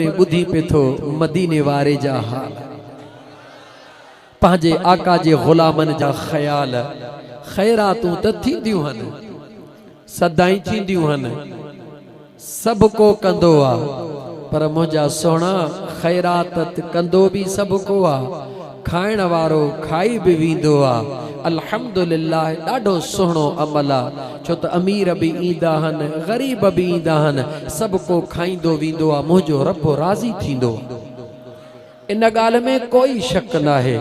में बुधी पे थो मदीने वारे जा हाल, पांजे आका जे गुलामन जा ख्याल। खैरातूं त थींदियूं हन, सदाई थींदियूं हन, सब को कंदो आ, पर मुंहिंजा सोना खैरात कंदो भी सब को आ। खाइण वारो खाई भी वींदो आ। अल्हम्दुलिल्लाह ॾाढो सुहिणो अमल आ, छो त अमीर भी ईंदा हन, गरीब भी ईंदा हन, सब को खाईंदो वींदो आ। मुंहिंजो रब राज़ी थींदो, इन ॻाल्हि में कोई शक न है।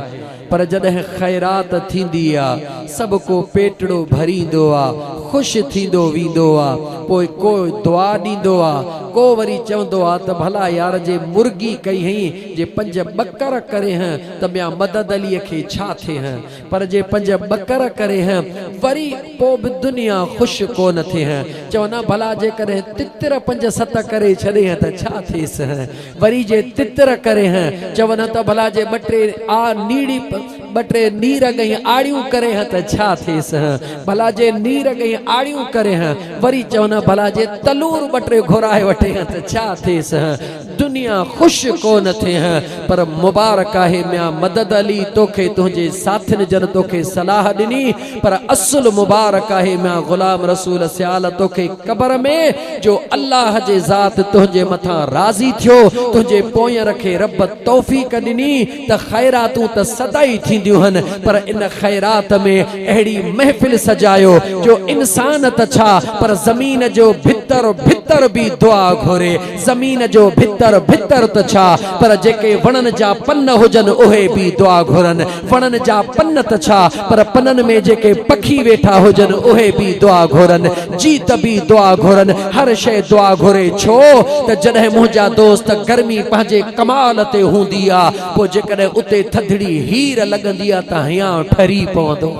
पर जॾहिं खैरात थींदी आ, सब को पेटड़ो भरींदो आ, खुश थींदो वींदो आ। पोइ को दुआ ॾींदो आ, को वरी चवंदो आ त भला यार जे मुर्गी कई हई, जे 5 बकर करे हैं त ॿिया मदद अलीअ खे छा थे हैं। पर जे 5 बकर करे हैं वरी पोइ बि दुनिया खुश कोन थे हैं। चवना भला जे करे तितर 5-7 करे छॾे हैं त छा थेसि हैं। वरी जे तितर करे हैं चवना त भला जे 2-3 नीर गई आड़ियूं करे हैं त छा थेसि हैं। भला जे नीर गई आड़ियूं करे हैं वरी चवना भला जे तलूर 2-3 घुराए वठे हैं त छा थेसि हैं। दुनिया खुश कोन थे हैं। पर मुबारक आहे म्या मदद अली तोखे तुझे साथिन जन तोखे सलाह ॾिनी। पर असुल मुबारक आहे म्या गुलाम रसूल सियाल तोखे कबर में जो अल्लाह जे ज़ात तुझे मथा राज़ी थियो, तुझे पोय रखे रब तौफीक ॾिनी त खैरातूं त सदाई थींदियूं हन। पर इन खैरात में अहिड़ी महफिल सजायो जो इंसान त छा पर ज़मीन जो भितर भितर भी दुआ घुरे। ज़मीन जो भितर भितर त छा पर जेके वणन जा पन हुजन उहे भी दुआ घुरन। वणन जा पन त छा पर पनन में जेके पखी वेठा हुजन उहे भी दुआ घुरन। जीत भी दुआ घुरन, हर शय दुआ घुरे। छो त जॾहिं मुंहिंजा दोस्त गर्मी पंहिंजे कमाल ते हूंदी आ, पोइ जेकॾहिं उते थधड़ी हीर लॻंदी आ त हियां ठरी पवंदो।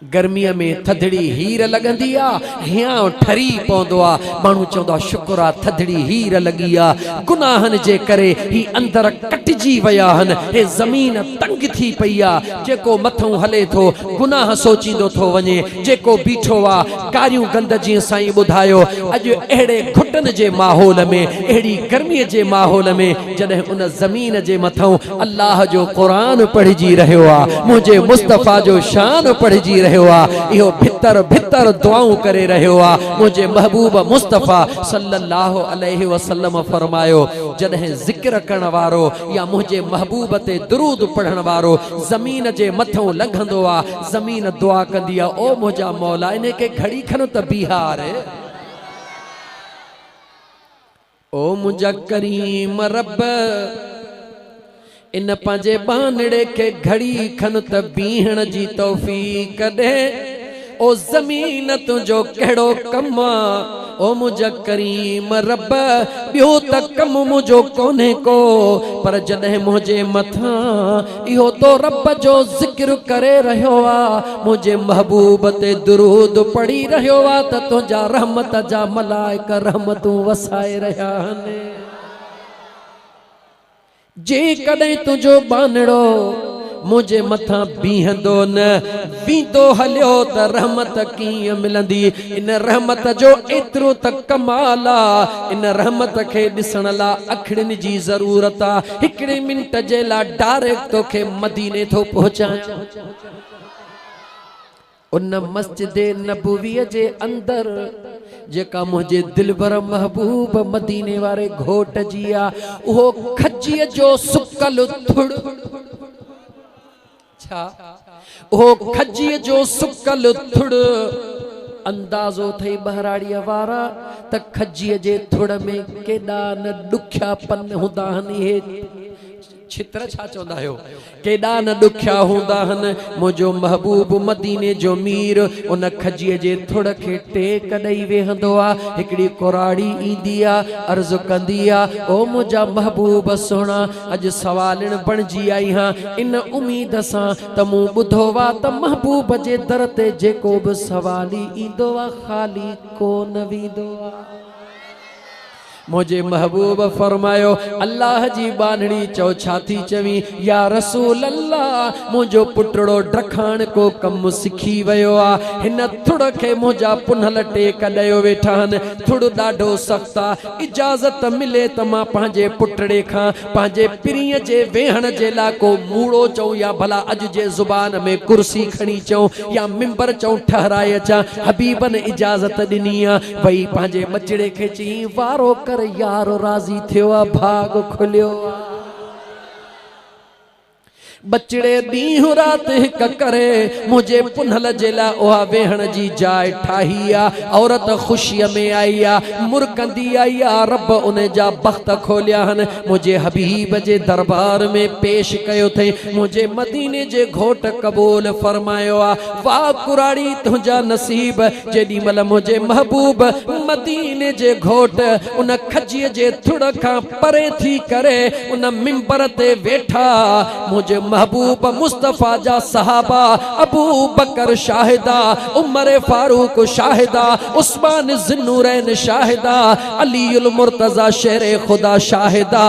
गर्मीअ में थधड़ी हीर लॻंदी आ, हियां ठरी पवंदो आ। माण्हू चवंदो आहे शुक्र आ थधड़ी हीर लॻी आ। गुनाहनि जे करे ही अंदर कटिजी विया हन, हे ज़मीन तंग थी पई आ। जेको मथों हले थो गुनाह सोचींदो थो वञे, जेको बीठो आ कारियूं गंद जीअं साईं ॿुधायो। अॼु अहिड़े घुटन जे माहौल में, अहिड़ी गर्मीअ जे माहौल में जॾहिं उन ज़मीन जे मथों अल्लाह जो क़ुरान पढ़िजी रहियो आ, मुंहिंजे मुस्तफ़ा जो शान पढ़िजी रहियो आ, इहो भितर भितर दुआऊं करे रहियो आ। मुझे महबूब मुस्तफ़ा सल्लल्लाहु अलैहि वसल्लम फरमायो जॾहिं ज़िक्र करण वारो या मुझे महबूब ते दुरूद पढ़ण वारो ज़मीन जे मथों लंघंदो आ, ज़मीन दुआ कंदी आ, ओ मुंहिंजा मौला इन के घड़ी खन त बिहार। ओ मुंहिंजा करीम रब इन पंहिंजे बानड़े के घड़ी खन त बीहण जी तौफीक दे। ओ ज़मीन तुंहिंजो कहिड़ो कम आ, ओ मुंहिंजा करीम रब ॿियो त कम मुंहिंजो कोन्हे को। पर जॾहिं मुंहिंजे मथां इहो तो रब जो ज़िक्र करे रहियो आ, मुंहिंजे महबूब ते दुरूद पढ़ी रहियो आ त तुंहिंजा रहमत जा मलाइक रहमतूं वसाए रहिया आहिनि। जे कॾहिं तुंहिंजो बानड़ो मुझे मथा बीहंदो न वींदो हलियो त रहमत कीअं मिलंदी। इन रहमत जो एतिरो त कमाल आ, इन रहमत खे ॾिसण लाइ अखिड़ियुनि जी ज़रूरत आ। हिकिड़े मिंट जे लाइ डायरेक्ट तोखे मदीने थो पहुचाए। उन मस्जिद नबवीअ जे अंदर जेका मुझे दिलबर महबूब मदीने वारे घोट जी आ, उहो खजीअ जो सुकल थुड़ छा उहो खजीअ जो सुकल थुड़ अंदाज़ो थई बहराड़ीअ वारा त खजीअ जे थुड़ में केॾा न ॾुखिया पन हूंदा आहिनि। हे छित्र छा चवंदा आहियो, केॾा न ॾुखिया हूंदा आहिनि। मुंहिंजो महबूब मदीने जो मीर उन खजीअ जे थुड़ खे टेक ॾेई वेहंदो आ। हिकिड़ी कुराड़ी ईंदी आ, अर्ज़ु कंदी आ, ओ मुंहिंजा महबूब सोना अॼु सवालण बणिजी आई हां इन उम्मीद सां त मूं ॿुधो वा त महबूब जे दर ते जेको बि सवाली ईंदो आ ख़ाली कोन वेंदो आ। मुझे महबूब फरमायो अल्लाह जी बानड़ी चो छाती चवी या रसूल अल्लाह मुझो पुटड़ो ड्रखाण को कम सिखी वयो आ हिन थुड़ के मुझा पुनल टेक दयो वेठान थुड़ डाढो सख्ता इजाजत मिले त मां पांजे पुटड़े खां पांजे पिरीअ जे वेहण जे ला को मूड़ो चऊं या भला अज जे जुबान में कुर्सी खणी चऊं या मिंबर चऊं ठहराए अचां हबीबन इजाजत दिनी आ वही पांजे बचड़े के चई वारो कर यार राजी थियो भाग खुलियो बचड़े दीह रात हिक करे मुझे पुनल जेला ओहा वेहण जी जाय ठाही आ औरत खुशीअ में आई आ मुरकंदी आई आ रब उन जा बख्त खोलिया हन मुझे हबीब जे दरबार में पेश कयो थे मुझे मदीने जे घोट कबूल फरमायो आ वाह कुराड़ी तुझा नसीब जेडी मल मुझे महबूब मदीने जे घोट उन खजीअ जे थुड़ खां परे थी करे उन मिंबर ते वेठा मुझे महबूब मुस्तफा जा सहाबा अबू बकर शाहिदा उमर फारूक शाहिदा उस्मान ज़ुन्नूरैन शाहिदा अलीउल मुर्तजा शेर खुदा शाहिदा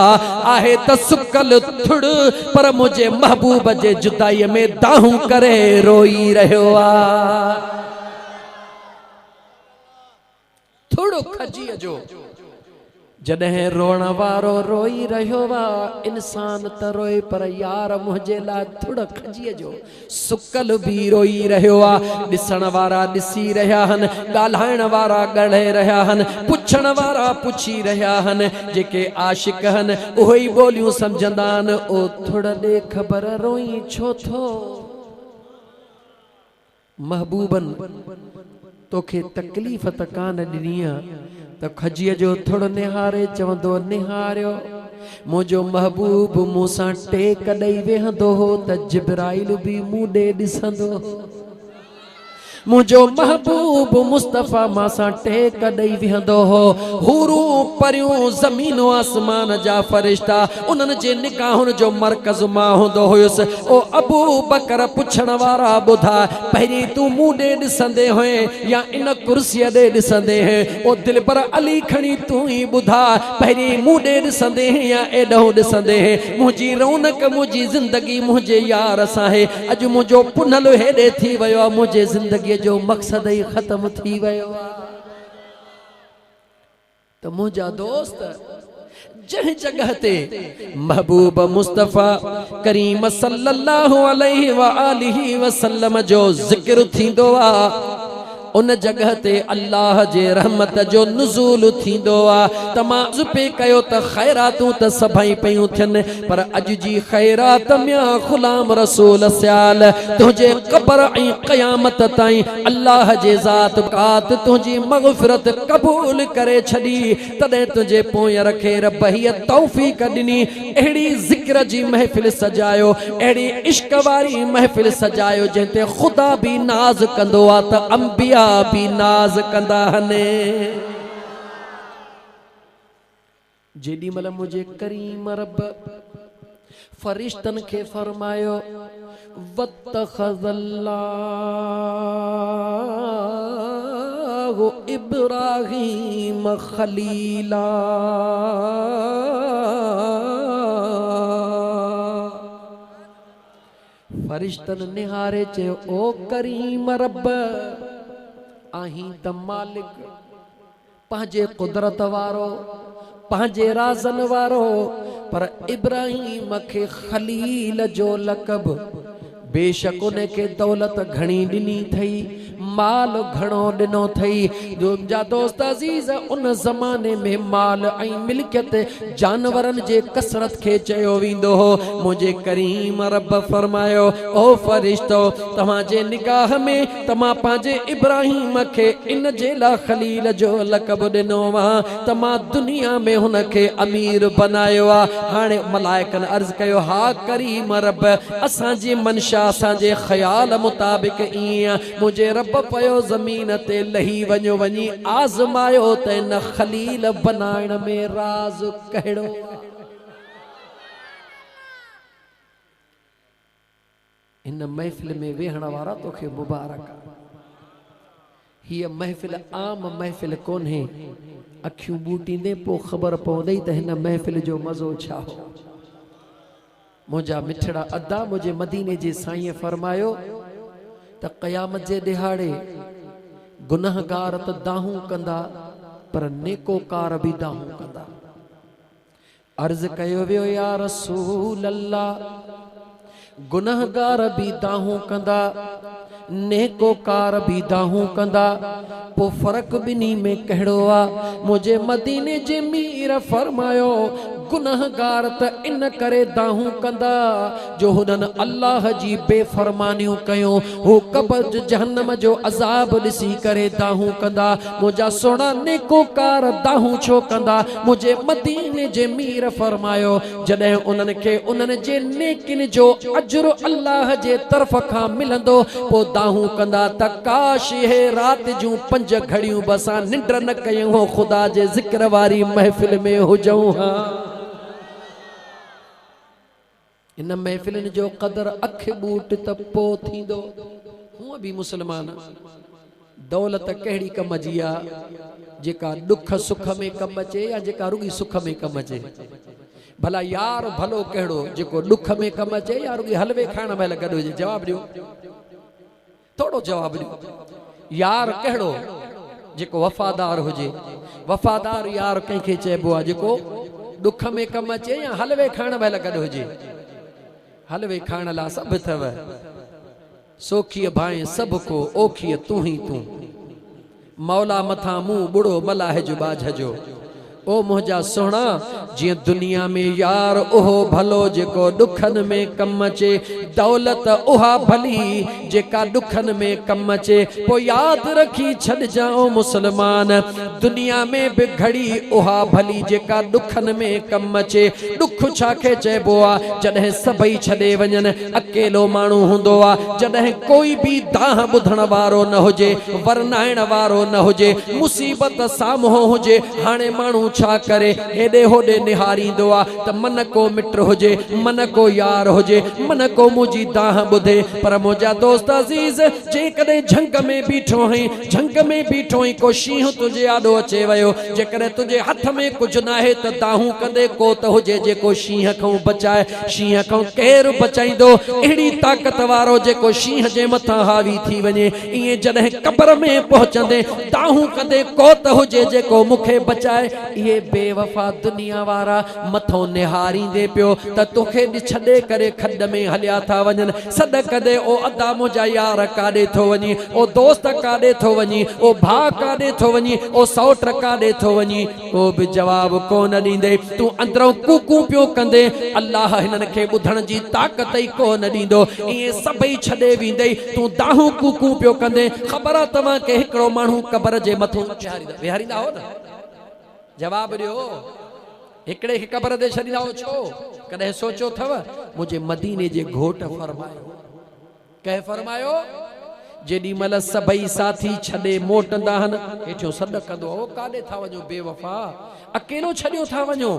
आहे त सुकल थुड़ पर मुझे महबूब जे जुदाई में दाहू करे रोई रहो आ थोड़ो खजी जो जॾहिं रोण वारो रोई रहियो वा इंसान त रोए पर यार मुझे ला थुड़ खजीअ जो सुकल भी रोई रहियो आ ॾिसण वारा ॾिसी रहिया हन ॻाल्हाइण वारा ॻाल्हाए रहिया हन पुछण वारा पुछी रहिया हन जेके आशिक हन उहो ई ॿोलियूं सम्झंदा आहिनि ओ थुड़ ॾे ख़बर रोई छो थो महबूबन तोखे तकलीफ़ त कान ॾिनी आहे त खजीअ जो थोड़ो निहारे चवंदो निहारियो मुझो महबूब मूसां टेक ॾेई वेहंदो हो त जिब्राइल भी मूं ॾे ॾिसंदो मुझो महबूब मुस्तफा मासा टेक ॾेई वेहंदो हो हुरू परियूं ज़मीनो आसमान जा फरिश्ता उन्हनि जे निकाहुनि जो मरकज़ मां हूंदो हुयुसि ओ अबू बकर पुछण वारा ॿुधा पहिरीं तूं मूं ॾे ॾिसंदे हुए या इन कुर्सीअ ॾे ॾिसंदे हे ओ दिलबर अली खणी तूं ई ॿुधा पहिरीं मूं ॾे ॾिसंदे हे या एॾो ॾिसंदे हे मुंहिंजी रौनक मुंहिंजी ज़िंदगी मुंहिंजे यार सां हे अॼु मुंहिंजो पुनल हेॾे थी वियो आहे मुंहिंजे ज़िंदगी जो मकसद ही खत्म थी वयो तो मुझा दोस्त जह जगह ते महबूब मुस्तफा करीम सल्लल्लाहु अलैहि व आलिहि वसल्लम जो जिक्र थींदो आ उन जगह ते अल्लाह जे रहमत जो नुज़ूल थींदो आ तमाज़ पे कयो त खैरातूं त सभई पयूं थियनि पर अॼु जी खैरात में गुलाम रसूल स्याल तुझे क़ब्र ऐं क़यामत ताईं अल्लाह जे ज़ात कात तुझी मग़फ़िरत क़बूल करे छॾी तॾहिं तुझे पोइ रखे रब हीअ तौफ़ीक़ ॾिनी अहिड़ी ज़िक्र जी महफ़िल सजायो अहिड़ी इश्क वारी महफ़िल सजायो जंहिं ते ख़ुदा भी नाज़ कंदो आ त अंबिया भी नाज कंदा हने जेडी मल मुझे करीम रब फरिश्तन के फरमायो वत्तखज़ल्लाहु इब्राहीम खलीला फरिश्तन निहारे चे ओ करीम रब आही त मालिक पंहिंजे कुदरत वारो पंहिंजे राज़न वारो पर इब्राहिम के खलील जो लक़ब बेशक उन के दौलत घणी ॾिनी थई माल घणो ॾिनो थई जा दोस्त अज़ीज़ उन ज़माने में माल ऐं मिल्कियत जानवरनि जे कसरत खे चयो वेंदो हो मुझे करीम रब फरमायो ओ फरिश्तो तव्हांजे निगाह में तमां पंहिंजे इब्राहिम खे इन जे लाइ खलील जो लक़ब ॾिनो वा त मां दुनिया में हुन खे अमीर बनायो आ हाणे मलाइकनि अर्ज़ कयो हा करीम रब असांजी मनशा असांजे ख़याल मुताबिक़ ईअं मुझे रब पयो ज़मीन ते लही वञो वञी आज़मायो त इन खलील बनाइण में राज़ कहिड़ो इन महफ़िल में वेहण वारा तोखे मुबारक ये महफिल आम महफिल कोन्हे। अखियूं बूटींदे पो ख़बर पवंदई त हिन महफिल जो मज़ो छा हो। मुंहिंजा मिठड़ा अदा मुझे मदीने जे साईं फरमायो त क़यामत जे दिहाड़े गुनाहगार त दाहूं कंदा पर नेकोकार भी दाहूं कंदा। अर्ज कयो वियो या रसूल अल्लाह, गुनाहगार भी दाहूं कंदा नेकोकार भी दाहूं कंदा, पो फर्क बिनी में कहिड़ो आ? मुझे मदीने जे मीर फरमायो गुनाहगार त इन करे दाहूं कंदा जो हुनन अल्लाह जी बेफरमानियूं कयूं, हो कब्र जहन्नम जो अज़ाब ॾिसी करे दाहूं कंदा। मुझा सोना नेकोकार दाहूं छो कंदा? मुझे मदीने जे मीर फरमायो जॾहिं उन्हनि खे उन्हनि जे नेकिन जो अजर अल्लाह जे तरफ खां मिलंदो पो दाहूं कंदा त काश हे रात जूं 5 घड़ियूं बसा निंड न कयूं हो, खुदा जे जिक्र वारी महफिल में हुजऊं। हां इन महफिलन जो कदर अख बूट त पो थींदो। हूं भी मुसलमान दौलत कहिड़ी कम जी आ जेका दुख सुख में कम अचे या जेका रुगी सुख में कम अचे? भला यार भलो कहिड़ो जेको दुख में कम अचे या रुगी हलवे खाइण महिल गॾु हुजे? जवाब ॾियो, थोड़ो जवाब ॾियो। यार कहिड़ो जेको वफादार हुजे? वफादार यार कंहिंखे चइबो आहे? जेको दुख में कम अचे या हलवे खाइण महिल गॾु हुजे? हलवे खाइण ला सब अथव, सोखीअ भाए सब को ओखीअ तू ही तू, मौला मथा मुंह बुढ़ो मलाह जो बाझ जो। ओ मुझा सोना जिया दुनिया में यार ओहो भलो जेको दुखन में कम अचे, दौलत उहा भली जेका दुखन में कम अचे। पो याद रखी छॾ जाओ मुसलमान, दुनिया में भी घड़ी उहा भली जेका दुखन में कम अचे। दुख छाखे चइबो आहे? जॾहिं सभई छॾे वञनि अकेलो माण्हू हूंदो आहे, जॾहिं कोई भी दाह ॿुधण वारो न हुजे, वरनाइण वारो न हुजे, मुसीबत साम्हूं हुजे। हाणे माण्हू छा करे? हेॾे होॾे निहारींदो आहे त मन को मिट हुजे, मन को यार हुजे, मन को मुंहिंजी दाह ॿुधे। पर मुंहिंजा दोस्त अज़ीज़ जेकॾहिं झंग में बीठो आहीं, झंग में बीठो आहीं, को शींहुं तुंहिंजे आॾो अचे वियो, जेकॾहिं तुंहिंजे हथ में कुझु न आहे त दाहूं कंदे को त हुजे जेको शींहं खां बचाए। शींहं खां केरु बचाईंदो? अहिड़ी ताक़त वारो जेको शींहं जे मथां हावी थी वञे। ईअं जॾहिं कब्र में पहुचंदे दाहूं कंदे को त हुजे जेको मूंखे बचाए। इहे बेवफा दुनिया वारा मथों निहारींदे पियो त तोखे छॾे करे खॾ में हलिया था वञनि। सॾ कदे ओ अदा मुंहिंजा यार काॾे थो वञी, ओ दोस्त काॾे थो वञी, ओ भाउ काॾे थो वञी, ओ सौट काॾे थो वञी? को बि जवाब कोन ॾींदे तूं अंदरों कूकू पियो कंदे अल्लाह हिननि खे ॿुधण जी ताक़त ई कोन ॾींदो। ईअं सभई छॾे वेंदई, तूं दाहूं कूकू पियो कंदे। ख़बर आहे तव्हांखे हिकिड़ो माण्हू कब्र जे मथां विहारींदा हो न? जवाब ॾियो, हिकिड़े खे कब्र ते छॾींदा हो छो? कॾहिं सोचो अथव? मुंहिंजे मदीने जे घोट फरमायो, कंहिं फरमायो जेॾी महिल सभई साथी छॾे मोटंदा आहिनि, हेठियों सॾ कंदो हो काॾे था वञो बेवफा, अकेलो छॾियो था वञो,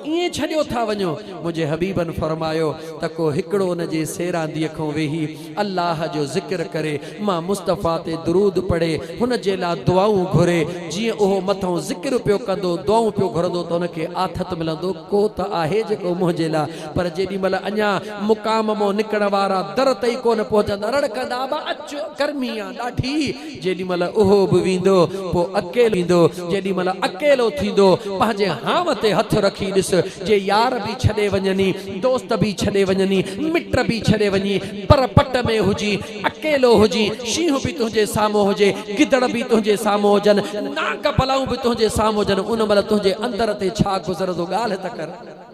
ईअं छॾियो था वञो। मुंहिंजे हबीबन फरमायो त को हिकिड़ो उन जे सेरांदीअ खां वेही अल्लाह जो ज़िक्र करे, मां मुस्तफ़ा ते दुरूद पढ़े, हुन जे लाइ दुआऊं घुरे। जीअं उहो मथां ज़िक्र पियो कंदो, दुआऊं पियो घुरंदो त हुनखे आथत मिलंदो। को त आहे जेको मुंहिंजे लाइ, पर जेॾी महिल अञा मुक़ाम मां निकिरण वारा दर ते ई कोन पहुचंदा, रड़कंदा बा अचो गर्मी आहे ॾाढी। जेॾी महिल उहो बि वेंदो पोइ अकेलो ईंदो। जेॾी महिल अकेलो थींदो पंहिंजे हाव ते हथ रखी ॾिस, जे यार भी छॾे वञनी, दोस्त भी छॾे वञनी, मिट भी छॾे वञी, पर पट में हुजी, अकेलो हुजी, शींहुं भी तुंहिंजे साम्हूं हुजे, गिदड़ भी तुंहिंजे साम्हूं हुजनि, नाग पलाऊं भी तुंहिंजे साम्हूं हुजनि, उन महिल तुंहिंजे अंदर ते छा गुज़रंदो? ॻाल्हि त कर।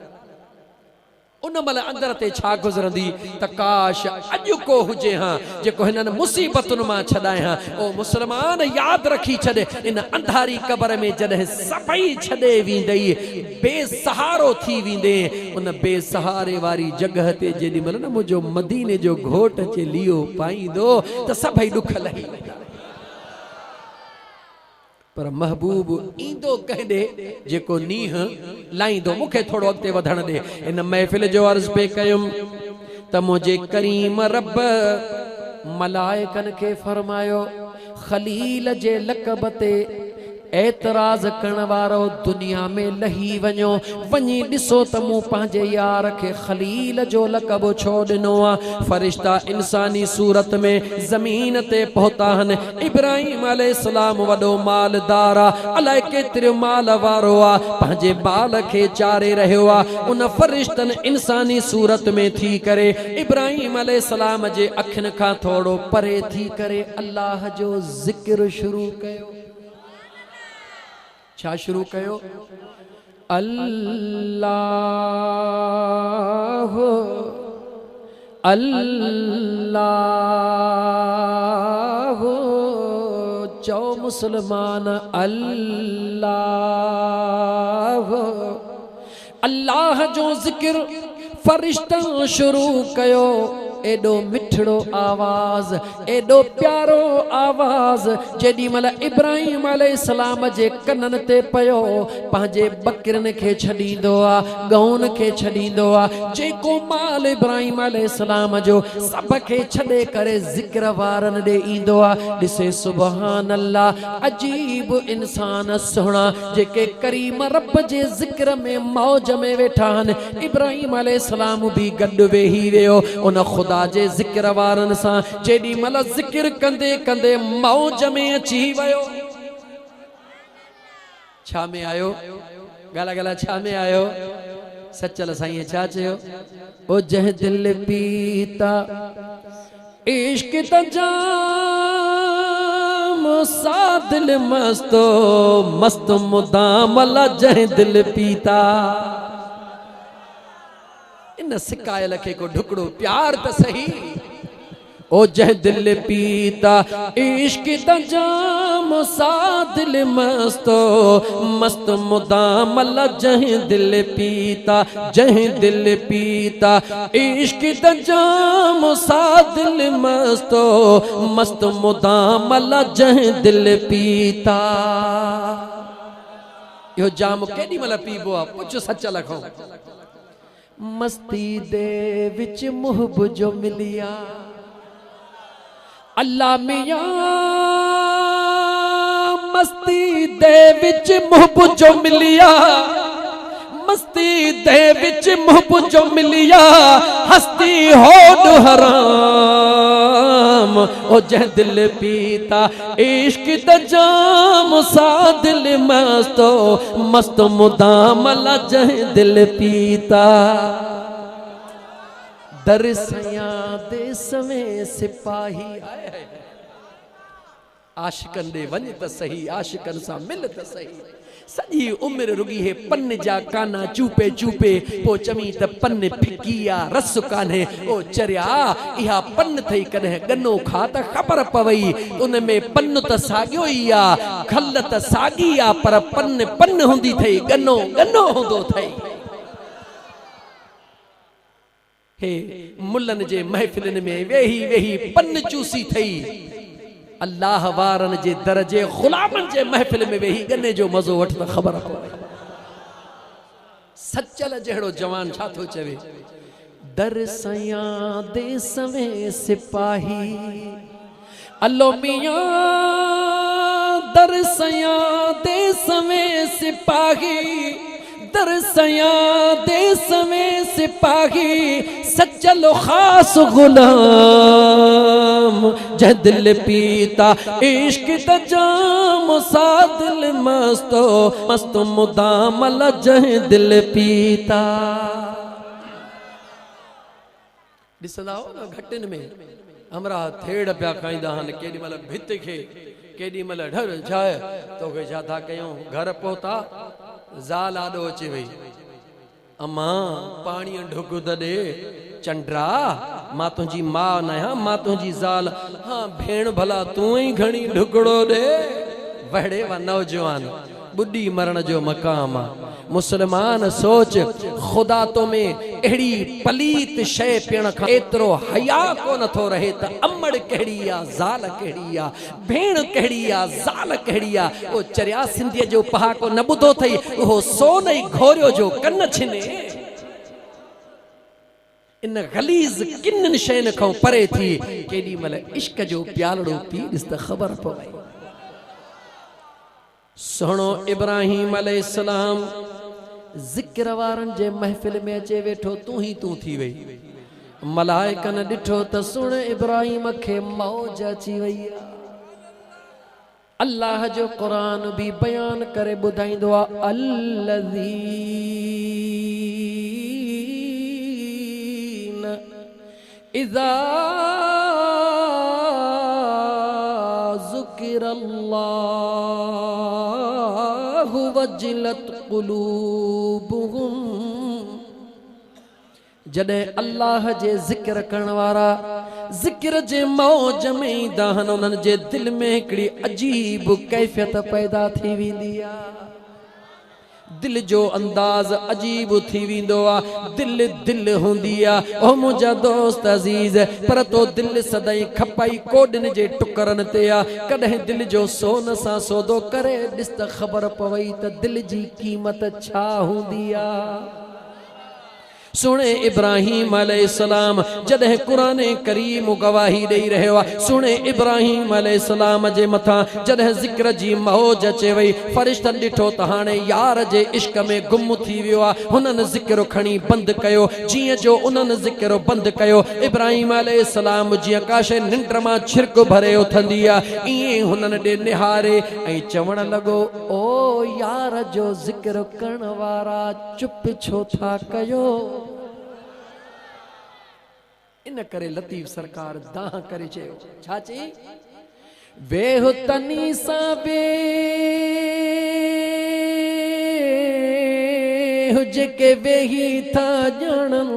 उन महिल अंदर ते छा गुज़रंदी त काश अॼु को हुजे हां जेको हिननि मुसीबतुनि मां छॾाए हां। ओ मुसलमान यादि रखी छॾ, इन अंधारी क़बर में जॾहिं सभई छॾे वेंदई, बेसहारो थी वेंदे, उन बेसहारे वारी जॻह ते जेॾी महिल न मुंहिंजो मदीने जो घोट अचे लियो पाईंदो त सभई ॾुख लही वेंदा। पर महबूब ईंदो कहदे जेको नीह लाईंदो। मूंखे थोड़ो अॻिते वधण दे। इन महफ़िल जो अर्ज़ पे कयुम त मुझे करीम रब मलाइकन के फरमायो, खलील जे लक़ब ते एतराज़ करण वारो दुनिया में लही वञो, वञी ॾिसो त मूं पंहिंजे यार खे खलील जो लक़ब छो ॾिनो आहे। फ़रिश्ता इंसानी सूरत में ज़मीन ते पहुता आहिनि। इब्राहिम अलैहिस्सलाम वॾो मालदार आहे, अलाए केतिरो माल वारो आहे, पंहिंजे बाल खे चारे रहियो आहे। उन फ़रिश्तनि इंसानी सूरत में थी करे इब्राहिम अलैहिस्सलाम जे अखियुनि खां थोरो परे थी करे अल्लाह जो ज़िक्र शुरू कयो। छा शुरू कयो? अल्लाह अल्लाह। चो मुसलमान अल्लाह। अल्लाह जो ज़िक्र फ़रिश्तनि शुरू कयो। एडो मिठड़ो आवाज़, एडो प्यारो आवाज़ जेडी मल इब्राहिम अलैहिस्सलाम जे कनन ते पयो, पंहिंजे बकरन खे छॾींदो आ, गऊन खे छॾींदो आ, जेको माल इब्राहिम अलैहिस्सलाम जो सब खे छॾे करे ज़िक्र वारन ॾे ईंदो आ। ॾिसे सुभान अल्लाह, अजीब इंसान सुहिणा जेके करीम रब जे ज़िक्र में मौज में वेठा आहिनि। इब्राहिम अलैहिस्सलाम भी गॾु वेही वियो उन खुदा जे ज़िक्र वारन सां। जेडी मल ज़िक्र कंदे कंदे मौज में अची वियो। छा में आयो? गाला गाला छा में आयो? सचल साईं छा चयो? ओ जह दिल पीता इश्क त जाम सा दिल मस्तो मस्त मुदाम अला जह दिल पीता। इन सिकायल खे को ढुकड़ो प्यार त सही। ओ जह दिल पीता इश्क त जाम सा दिल मस्तो मस्त मुदाम अला जह दिल पीता। जह दिल पीता इश्क त जाम सा दिल मस्तो मस्त मुदाम अला जह दिल पीता। यो जाम केडी मल पीबो आ? पुछ सच लखो। मस्ती दे विच मुहब जो मिलिया अल्लाह मियां, मस्ती दे विच मुहब जो मिलिया, मस्ती दे विच मुहब जो मिलिया, हस्ती होड हराम। ओ जह दिल पीता इश्क द जाम सा दिल मस्तो मस्त मुदाम अला जह दिल पीता। दरसया दे समय सिपाही आशिकन दे वञ त सही, आशिकन सां मिल त सही। सॼी उम्र रुगी है पन जा काना चूपे चूपे, पो चमी त पन फिकिया रस कान्हे। ओ चरिया इहा पन थई, कॾहिं गन्नो खा त ख़बर पवई उन में पन त साॻियो ई आ, खल त साॻी आ, पर पन पन हूंदी थई, गन्नो गन्नो हूंदो थई। हे मुल्लन जे महफिलन में वेही वेही पन चूसी थई, अल्लाह वारन जे दर जे गुलामन जे महफिल में वेही गन्ने जो मज़ो वठ त ख़बर पवे। सचल जहिड़ो जवान छा थो चवे? दर सया दे समय सिपाही अल्लो मियां, दर सया दे समय सिपाही, दर सया दे समय सिपाही, सचल खास गुलाम जह दिल पीता इश्क त जाम सा दिल मस्तो मस्त मुदाम अला जह दिल पीता। ॾिसंदा हो न घटिन में हमरा थेड़ पिया खाईंदा आहिनि, केॾी महिल भित खे, केॾी महिल ढर छाए तोखे छा था कयूं। घर पहुता ज़ाल आॾो अची वई, अम्मा पाणी ढुक त ॾे। चंड्रा मां तुंहिंजी मां न आहियां, मां तुंहिंजी ज़ाल। हाँ भेण भला तूं ई घणी ढुकड़ो ॾे। वहड़े वा नौजवान बुढ़ी मरण जो मकाम आ। मुसलमान सोच खुदा तो में अड़ी पलीत शय पियण खां एतिरो हया को नथो रहे त अमड़ कहिड़ी आ, ज़ाल कहिड़ी आ, भेण कहिड़ी आ, ज़ाल कहिड़ी आ। ओ चरिया सिंधीअ जो पहाको न ॿुधो अथई, उहो सोन ई घोरियो जो कन छिने। इन गलीज़ किन शयुनि खां परे थी केॾी महिल इश्क जो प्यालड़ो पी ॾिस त ख़बर पवे। सुनो इब्राहिम अलैहिस्सलाम ज़िक्र वारन जे महफिल में अचे वेठो तू ही तू थी वई। मलाइकन डिठो त सुन इब्राहिम के मौज अची वई। अल्लाह जो कुरान भी बयान करे बुधाइंदो आ अल्लज़ीन इज़ा ज़ुकिरल्लाहु वजिलत क़ुलूबुहुम। जडे अल्लाह जे जिक्र करण वारा जिक्र जे मौज में ईंदा आहिनि उन्हनि जे दिल में हिकिड़ी अजीब कैफियत पैदा थी वेंदी आहे। दिल जो अंदाज अजीब थी वेंदो आहे। दिल दिल हूंदी आहे ओ मुंहिंजा दोस्त अज़ीज़, पर तो दिल सदाईं खपाई कोडन जे टुकरनि ते आहे। कॾहिं दिल जो सोन सां सौदो करे ॾिस त ख़बर पवई त दिल जी क़ीमत छा हूंदी आहे। सुने इब्राहिम अलैहिस्सलाम जॾहिं कुरान करीम गवाही ॾेई रहियो आहे। सुने इब्राहिम अलैहिस्सलाम जे मथां जॾहिं ज़िक्र जी मौज अचे वई, फ़रिश्तनि ॾिठो त हाणे यार जे इश्क में गुम थी वियो आहे। हुननि ज़िक्र खणी बंदि कयो। जीअं जो उन्हनि ज़िक्र बंदि कयो, इब्राहिम अलैहिस्सलाम जीअं काशे निंड मां छिरक भरे उथंदी आहे, ईअं हुननि ॾे निहारे ऐं चवण लॻो, ओ यार जो ज़िक्र करण वारा चुप छो था कयो। इन करे लतीफ़ सरकार दाह करे चयो, छा चई? वेहो तनी सां वेहो जेके वेही था ॼाणन,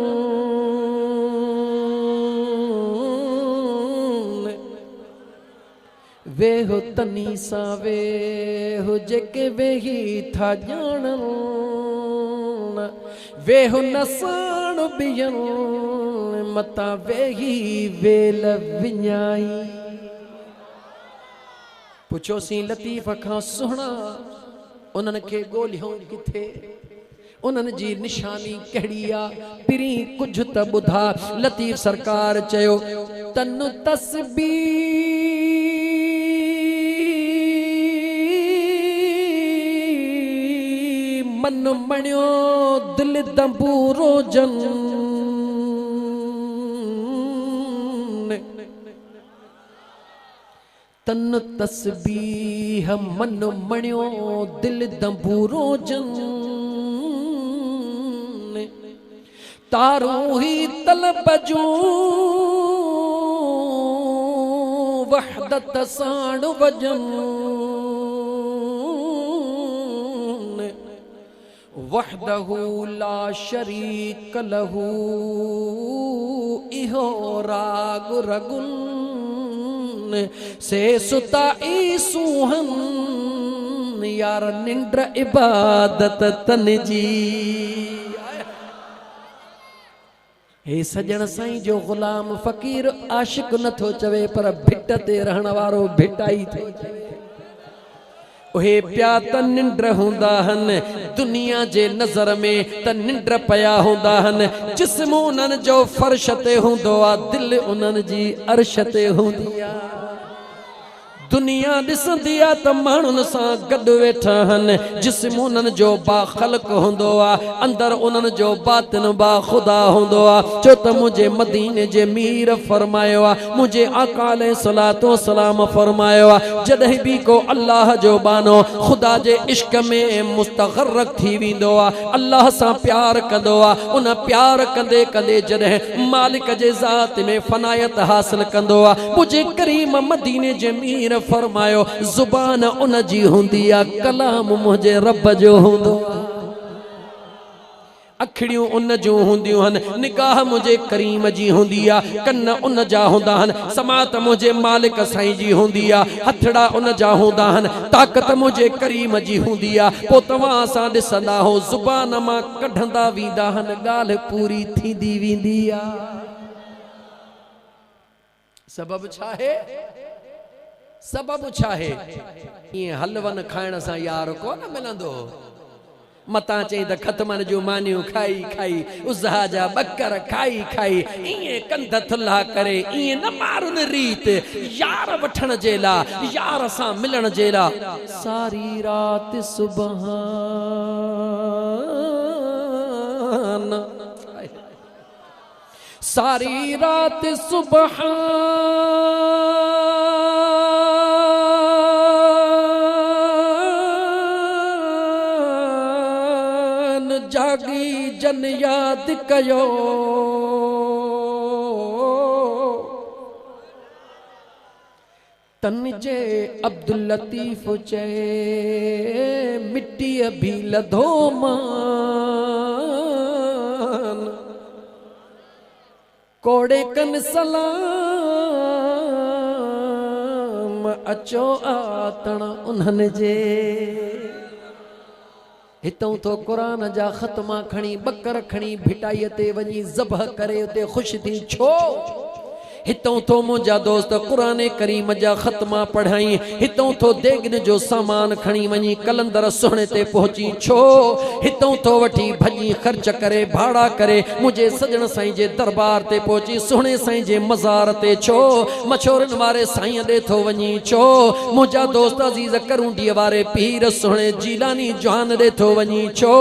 वेहो तनी सां वेहो जेके वेही था ॼाणन, वेहो नसाण बियन मता वेही वेल विञाई। पुछोसीं लतीफ़ खां सुहिणा उन्हनि खे ॻोल्हियो किथे, उन्हनि जी निशानी कहिड़ी आहे? पिरी कुझु त ॿुधा। लतीफ़ सरकार चयो, तन तस्बीह मन मणियो दिल दंबूरो जन, तन तस्बीह मन मणियो दिल दंबूरो जन, तारो ही तलब जो वहदत साण वजन, वहदहु ला शरीक लहू इहो राग रगुन से सुता ई सुहन यार निंड्र इबादत तन जी। हे सजण साईं जो गुलाम फ़कीर आशिक नथो चवे, पर भिट ते रहण वारो भिटाई थो चवे। उहे पिया त निंड्र हूंदा आहिनि, दुनिया जे नज़र में त निंड्र पिया हूंदा आहिनि। जिस्म उन्हनि जो फर्श ते हूंदो आहे, दिल उन्हनि जी अर्श ते हूंदी आहे। दुनिया ॾिसंदी आहे त माण्हुनि सां गॾु वेठा आहिनि। जिस्म उन्हनि जो बाख़लक हूंदो आहे, अंदरि उन्हनि जो बातिन बा ख़ुदा हूंदो आहे। छो त मुंहिंजे मदीने जे मीर फरमायो आहे, मुंहिंजे आका अलैहिस्सलातु वस्सलाम फरमायो आहे, जॾहिं बि को अल्लाह जो बानो ख़ुदा जे इश्क में मुस्तग़रक़ थी वेंदो आहे, अल्लाह सां प्यार कंदो आहे, उन प्यार कंदे कंदे जॾहिं मालिक जे ज़ात में फ़नायत हासिल कंदो आहे, मुंहिंजे करीम मदीने जे मीर फरमायो, ज़ुबान उन जी हूंदी आहे, कलाम मुंहिंजे रब जो हूंदो आहे। अखिड़ियूं उन जूं हूंदियूं आहिनि, निगाह मुंहिंजे करीम जी हूंदी आहे, कन उन जा हूंदा आहिनि, समात मुंहिंजे मालिक साईं जी हूंदी आहे, हथड़ा उन जा हूंदा आहिनि, ताक़त मुंहिंजे करीम जी हूंदी आहे। पोइ तव्हां असां ॾिसंदा हो, ज़ुबान मां कढंदा वेंदा आहिनि, ॻाल्हि पूरी थींदी वेंदी आहे। सबबु छा आहे? सबबु छा आहे? ईअं हलवन खाइण सां यार कोन मिलंदो। मता चई त ख़तमन जो मानियूं खाई खाई उज़हा जा बकर खाई खाई इए कंध थुल्हा करे इए न मारुन रीत यार वठण जे ला यार सां मिलण जे ला सारी रात सुबहान सारी रात सुबहान जागी जन याद कयो तन जे अब्दुल लतीफ चे मिट्टी भी लधो मान कोड़े कन सलाम अचो आतण उन्हनि जे हितों तो कुरान जा ख़त्मा खणी बकर खणी भिटाई ते वनी ज़बह करे उते खुश थी छो हितों तो मुझा दोस्त कुरान करीम जा ख़त्मा पढ़ाई हितों तो देगन जो सामान खणी वनी कलंदर सुहणे ते पहुंची छो हितों तो वठी भजी खर्च करे भाड़ा करे मुझे सजन साईं जे दरबार ते पहुंची सुहणे साईं जे मज़ार ते छो मछोरन वारे साईं दे थो वनी छो मुझा दोस्त अजीज करूंडी वारे पीर सुहणे जीलानी जहान दे थो वनी छो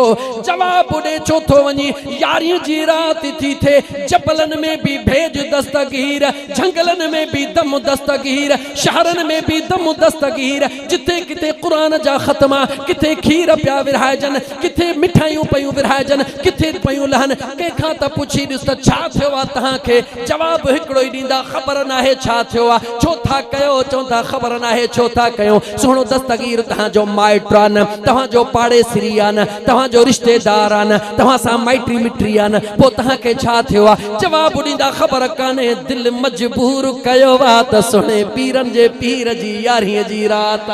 जवाब दे छो थो वनी यारी जी रात थी थे जबलन में भी भेज दस्तगीर जंगलन में भी दम दस्तगीर शहरन में भी दम दस्तगीर जिथे किथे कुरान जा ख़त्मा किथे खीर पिया विरहाजन किथे मिठाइयूं पयूं विरहाजन किथे पयूं लहन कंहिंखां त पुछी ॾिस त छा थियो आहे तव्हांखे जवाब हिकिड़ो ई ॾींदा ख़बर नाहे छा थियो आहे छो था कयो चवंदा ख़बर नाहे छो था कयो सुहिणो दस्तगीर तव्हांजो माइट आहे न तव्हांजो पाड़ेसिरी आहे न तव्हांजो रिश्तेदार आहे न तव्हां सां माइटी मिटरी आहे न पोइ तव्हांखे छा थियो आहे जवाब ॾींदा ख़बर कान्हे दिलि मजबूर कयो वा त सुणे पीरन जे पीर जी यारीअ जी रात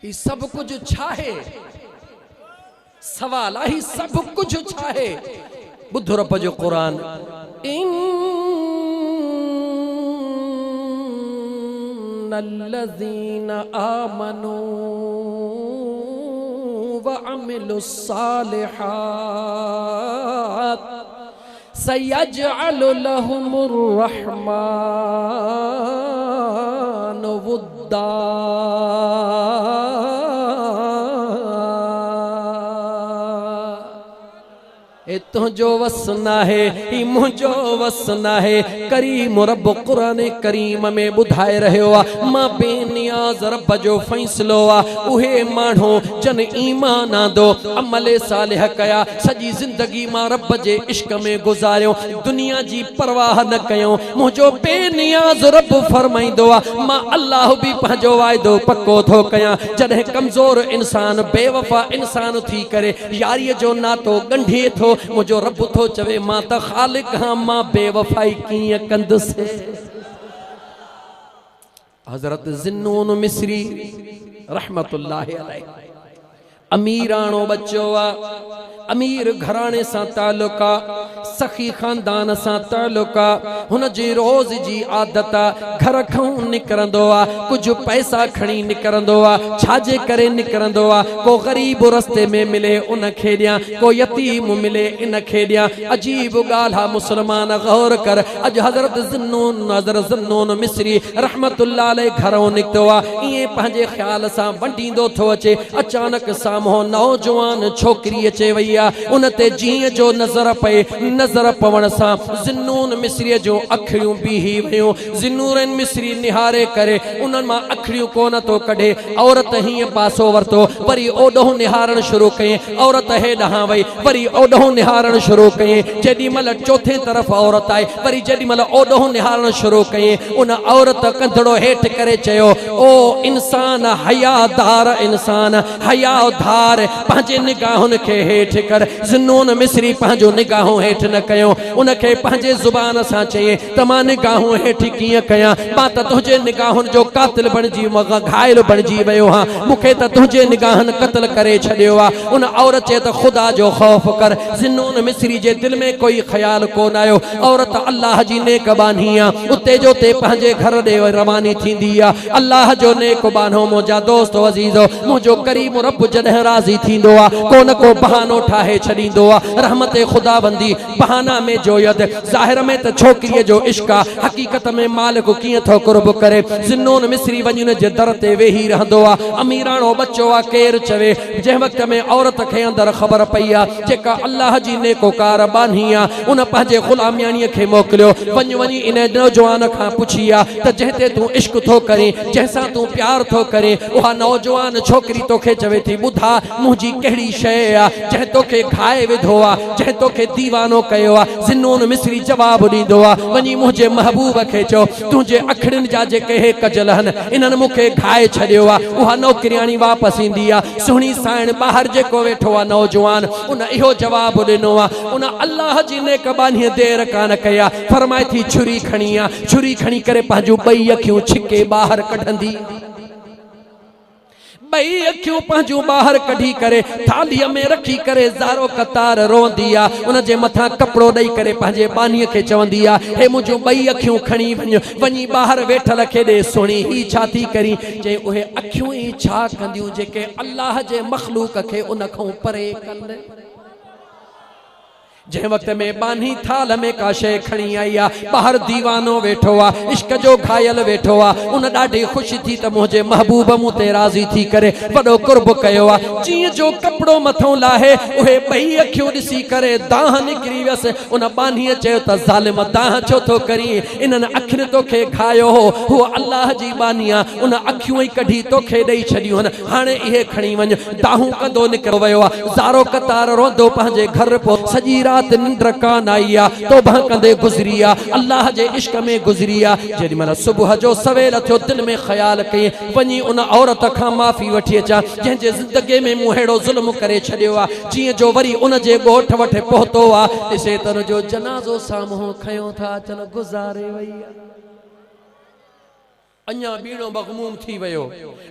ही सब कुछ छाहे सवाल ही सब कुछ छाहे बुध रब जो कुरान इन्नल्लज़ीना आमनू वअमिलुस्सालिहात सयजअलु लहुमुर रहमानु वुद्दा ए तुझो वस नाहे ही मुझो वस नाहे करीम रब कुरान करीम में बुधाए रहियो आ मां बेनियाज रब जो फैसलो आ उहे माण्हू जन ईमान आंदो अमल सालिह कया सजी जिंदगी मां रब जे इश्क में गुजारियो दुनिया जी परवाह न कयो मुझो बेनियाज रब फरमाइंदो आ मां अल्लाह भी पंहिंजो वायदो पक्को थो कया जॾहिं कमजोर इंसान बेवफा इंसान थी करे यारी जो नातो गंढे थो मुझो रब थो चवे मां त खालिक हां मां बेवफाई कीअं कंदुसि हजरत ज़िन्नून मिस्री रहमतुल्लाहि अलैह अमीराणो बच्चो आ अमीर घराने सां ताल्लुका सखी खानदान सां ताल्लुका हुन जी रोज जी आदत घर खां निकरंदो आ कुछ पैसा खणी निकरंदो आ छाजे करे निकरंदो आ को गरीब रस्ते में मिले उन खे ॾियां को यतीम मिले इन खे ॾियां अजीब ॻाल्हि आहे मुसलमान गौर कर अज हज़रत ज़िन्नून मिस्री रहमतुल्लाह अलैह घरों निकतो आ इए पंहिंजे ख्याल सां वंडींदो थो अचे अचानक साम्हूं नौजवान छोकरी अचे वई उन ते जीअं जो नजर पे नजर पवण सां ज़िन्नून मिस्री जो अखियूं बीही वयूं ज़िन्नून मिस्री निहारे करे उन्हनि मां अखियूं कोन तो कढे औरत हीअं पासो वरतो वरी ओॾो निहारण शुरू कयईं औरत हेॾां वई वरी ओॾो निहारण शुरू कयईं जेॾीमहिल चौथे तरफ़ औरत आई वरी जेॾीमहिल ओॾो निहारण शुरू कयईं उन औरत कंधड़ो हेठि करे चयो ओ इंसान हयादार इंसान हयादार पंहिंजे निगाहुनि खे हेठि कर ज़िन्नून मिस्री पंहिंजो निगाहों हेठि हेठि न कयो उनखे पंहिंजे ज़ुबान सां चई त मां निगाहूं हेठि कीअं कयां मां त तुंहिंजे निगाहुनि जो कातिल बणिजी घायल बणिजी वियो हां मूंखे त तुंहिंजे निगाहनि क़त्ल करे छॾियो आहे उन औरत चए त ख़ुदा जो ख़ौफ़ कर ज़िन्नून मिस्री जे दिलि में कोई ख़्याल कोन आयो औरत अल्लाह जी नेकबानी आहे उते जो ते पंहिंजे घर ॾे रवानी थींदी आहे अल्लाह जो नेकबानो मुंहिंजा दोस्त अज़ीज़ो मुंहिंजो करीम रब जॾहिं राज़ी थींदो आहे कोन को बहानो ठाहे छॾींदो आहे रहमत ख़ुदाबंदी बहाना में जोयद ज़ाहिर में त छोकिरीअ जो इश्क़ आहे हक़ीक़त में मालिक कीअं थो कुर्ब करे ज़िन्नून मिस्री वञी उन जे दर ते वेही रहंदो आहे अमीराणो बच्चो आहे केरु चवे जंहिं वक़्त में औरत खे अंदरि ख़बर पई आहे जेका अल्लाह जी नेकोकार बानी आहे उन पंहिंजे ग़ुलामियाणीअ खे मोकिलियो वञी इन नौजवान खां पुछी आहे त जंहिं ते तूं इश्क़ थो करीं जंहिंसां तूं प्यार थो करीं उहा नौजवान छोकिरी तोखे चवे थी ॿुधा मुंहिंजी कहिड़ी शइ आहे जंहिं तोखे घाए विधो आहे जंहिं तोखे दीवानो कयो आहे ज़िन्नून मिस्री जवाबु ॾींदो आहे वञी मुंहिंजे महबूब खे चओ तुंहिंजे अखियुनि जा जेके हे कजल आहिनि इन्हनि मूंखे घाए छॾियो आहे उहा नौकिरियाणी वापसि ईंदी आहे सुहिणी साइण ॿाहिरि जेको वेठो आहे नौजवान उन इहो जवाबु ॾिनो आहे उन अल्लाह जी नेकबानीअ देरि कान कई आहे फरमाए थी छुरी खणी आहे छुरी खणी करे पंहिंजूं ॿई अखियूं छिके ॿाहिरि कढंदी ॿई अखियूं पंहिंजूं ॿाहिरि कढी करे थालीअ में रखी करे ज़ारो कतार रोंदी आहे उन जे मथां कपिड़ो ॾेई करे पंहिंजे बानीअ खे चवंदी आहे हे मुंहिंजूं ॿई अखियूं खणी वञी ॿाहिरि वेठल खे ॾे सुहिणी ही छा थी करी चई उहे अखियूं ई छा कंदियूं जेके अल्लाह जे मख़लूक खे उन खां परे कनि जंहिं वक़्त में बानी थाल में का शइ खणी आई आहे ॿाहिरि दीवानो वेठो आहे इश्क जो घायल वेठो आहे उन ॾाढी ख़ुशि थी त मुंहिंजे महबूब मूं ते राज़ी थी करे वॾो कुर्ब कयो आहे जीअं जो कपिड़ो मथां लाहे उहे ॿई अखियूं ॾिसी करे दाह निकिरी वियसि उन बानीअ चयो त ज़ालिम दाह छो थो करी इन्हनि अखियुनि तोखे घायो हो हू अल्लाह जी बानी आहे उन अखियूं ई कढी तोखे ॾेई छॾियूं आहिनि हाणे इहे खणी वञ दाहूं कंदो निकिरो वियो आहे ज़ारो कतार रोंदो पंहिंजे घर पोइ सॼी निंद्र कान आई आहे तौबा कंदे गुज़री आहे अल्लाह जे इश्क में गुज़री आहे जेॾी महिल सुबुह जो सवेल थियो दिलि में ख़्याल कई वञी उन औरत खां माफ़ी वठी अचां जंहिंजे ज़िंदगीअ में मूं अहिड़ो ज़ुल्म करे छॾियो आहे जीअं जो वरी उन जे ॻोठ वटि पहुतो आहे ॾिसे त उन जो जनाज़ो साम्हूं खयो था चल गुज़ारे वई आहे अञा बीणो मग़मूम थी वियो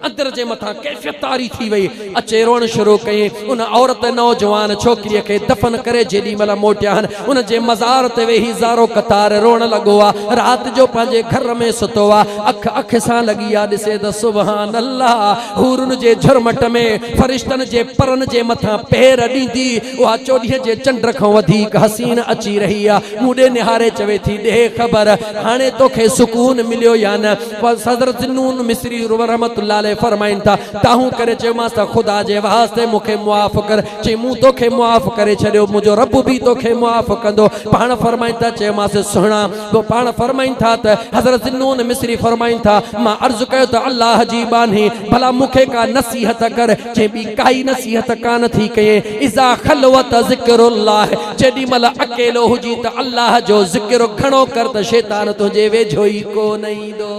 अंदर जे मथां कैफ़ियतारी थी वई अचे रोण शुरू कई उन औरत नौजवान छोकिरीअ खे दफ़न करे जेॾी महिल मोटिया आहिनि उन जे मज़ार ते वेही ज़ारो कतार रोण लॻो आहे राति जो पंहिंजे घर में सुतो आहे अख अख सां लॻी आहे ॾिसे त सुभान अल्लाह हूरुन जे झुरमट में फ़रिश्तनि जे परनि जे मथां पेर ॾींदी उहा चोॾीह जे चंड खां वधीक हसीन अची रही आहे मूं ॾे निहारे चवे थी ॾे ख़बर हाणे तोखे सुकून मिलियो या न हज़रत ज़िन्नून मिस्री रहमतुल्लाह अलैह फरमाइनि था ताहूं करे चयोमांसि त ख़ुदा जे वास्ते मूंखे मुआफ़ कर चई मूं तोखे मुआफ़ करे छॾियो मुंहिंजो रब बि तोखे मुआफ़ कंदो पाण फरमाइनि था चयोमांसि सुहिणा तो पाण फरमाइनि था त हज़रत ज़िन्नून मिस्री फरमाइनि था मां अर्ज़ु कयो त अल्लाह जी बानी भला मूंखे का नसीहत कर चई ॿी काई नसीहत कान थी कई इज़ा ख़लवत ज़िक्रुल्लाह जेॾी महिल अकेलो हुजी त अल्लाह जो ज़िक्र घणो कर त शैतान तुंहिंजे वेझो ई कोन ईंदो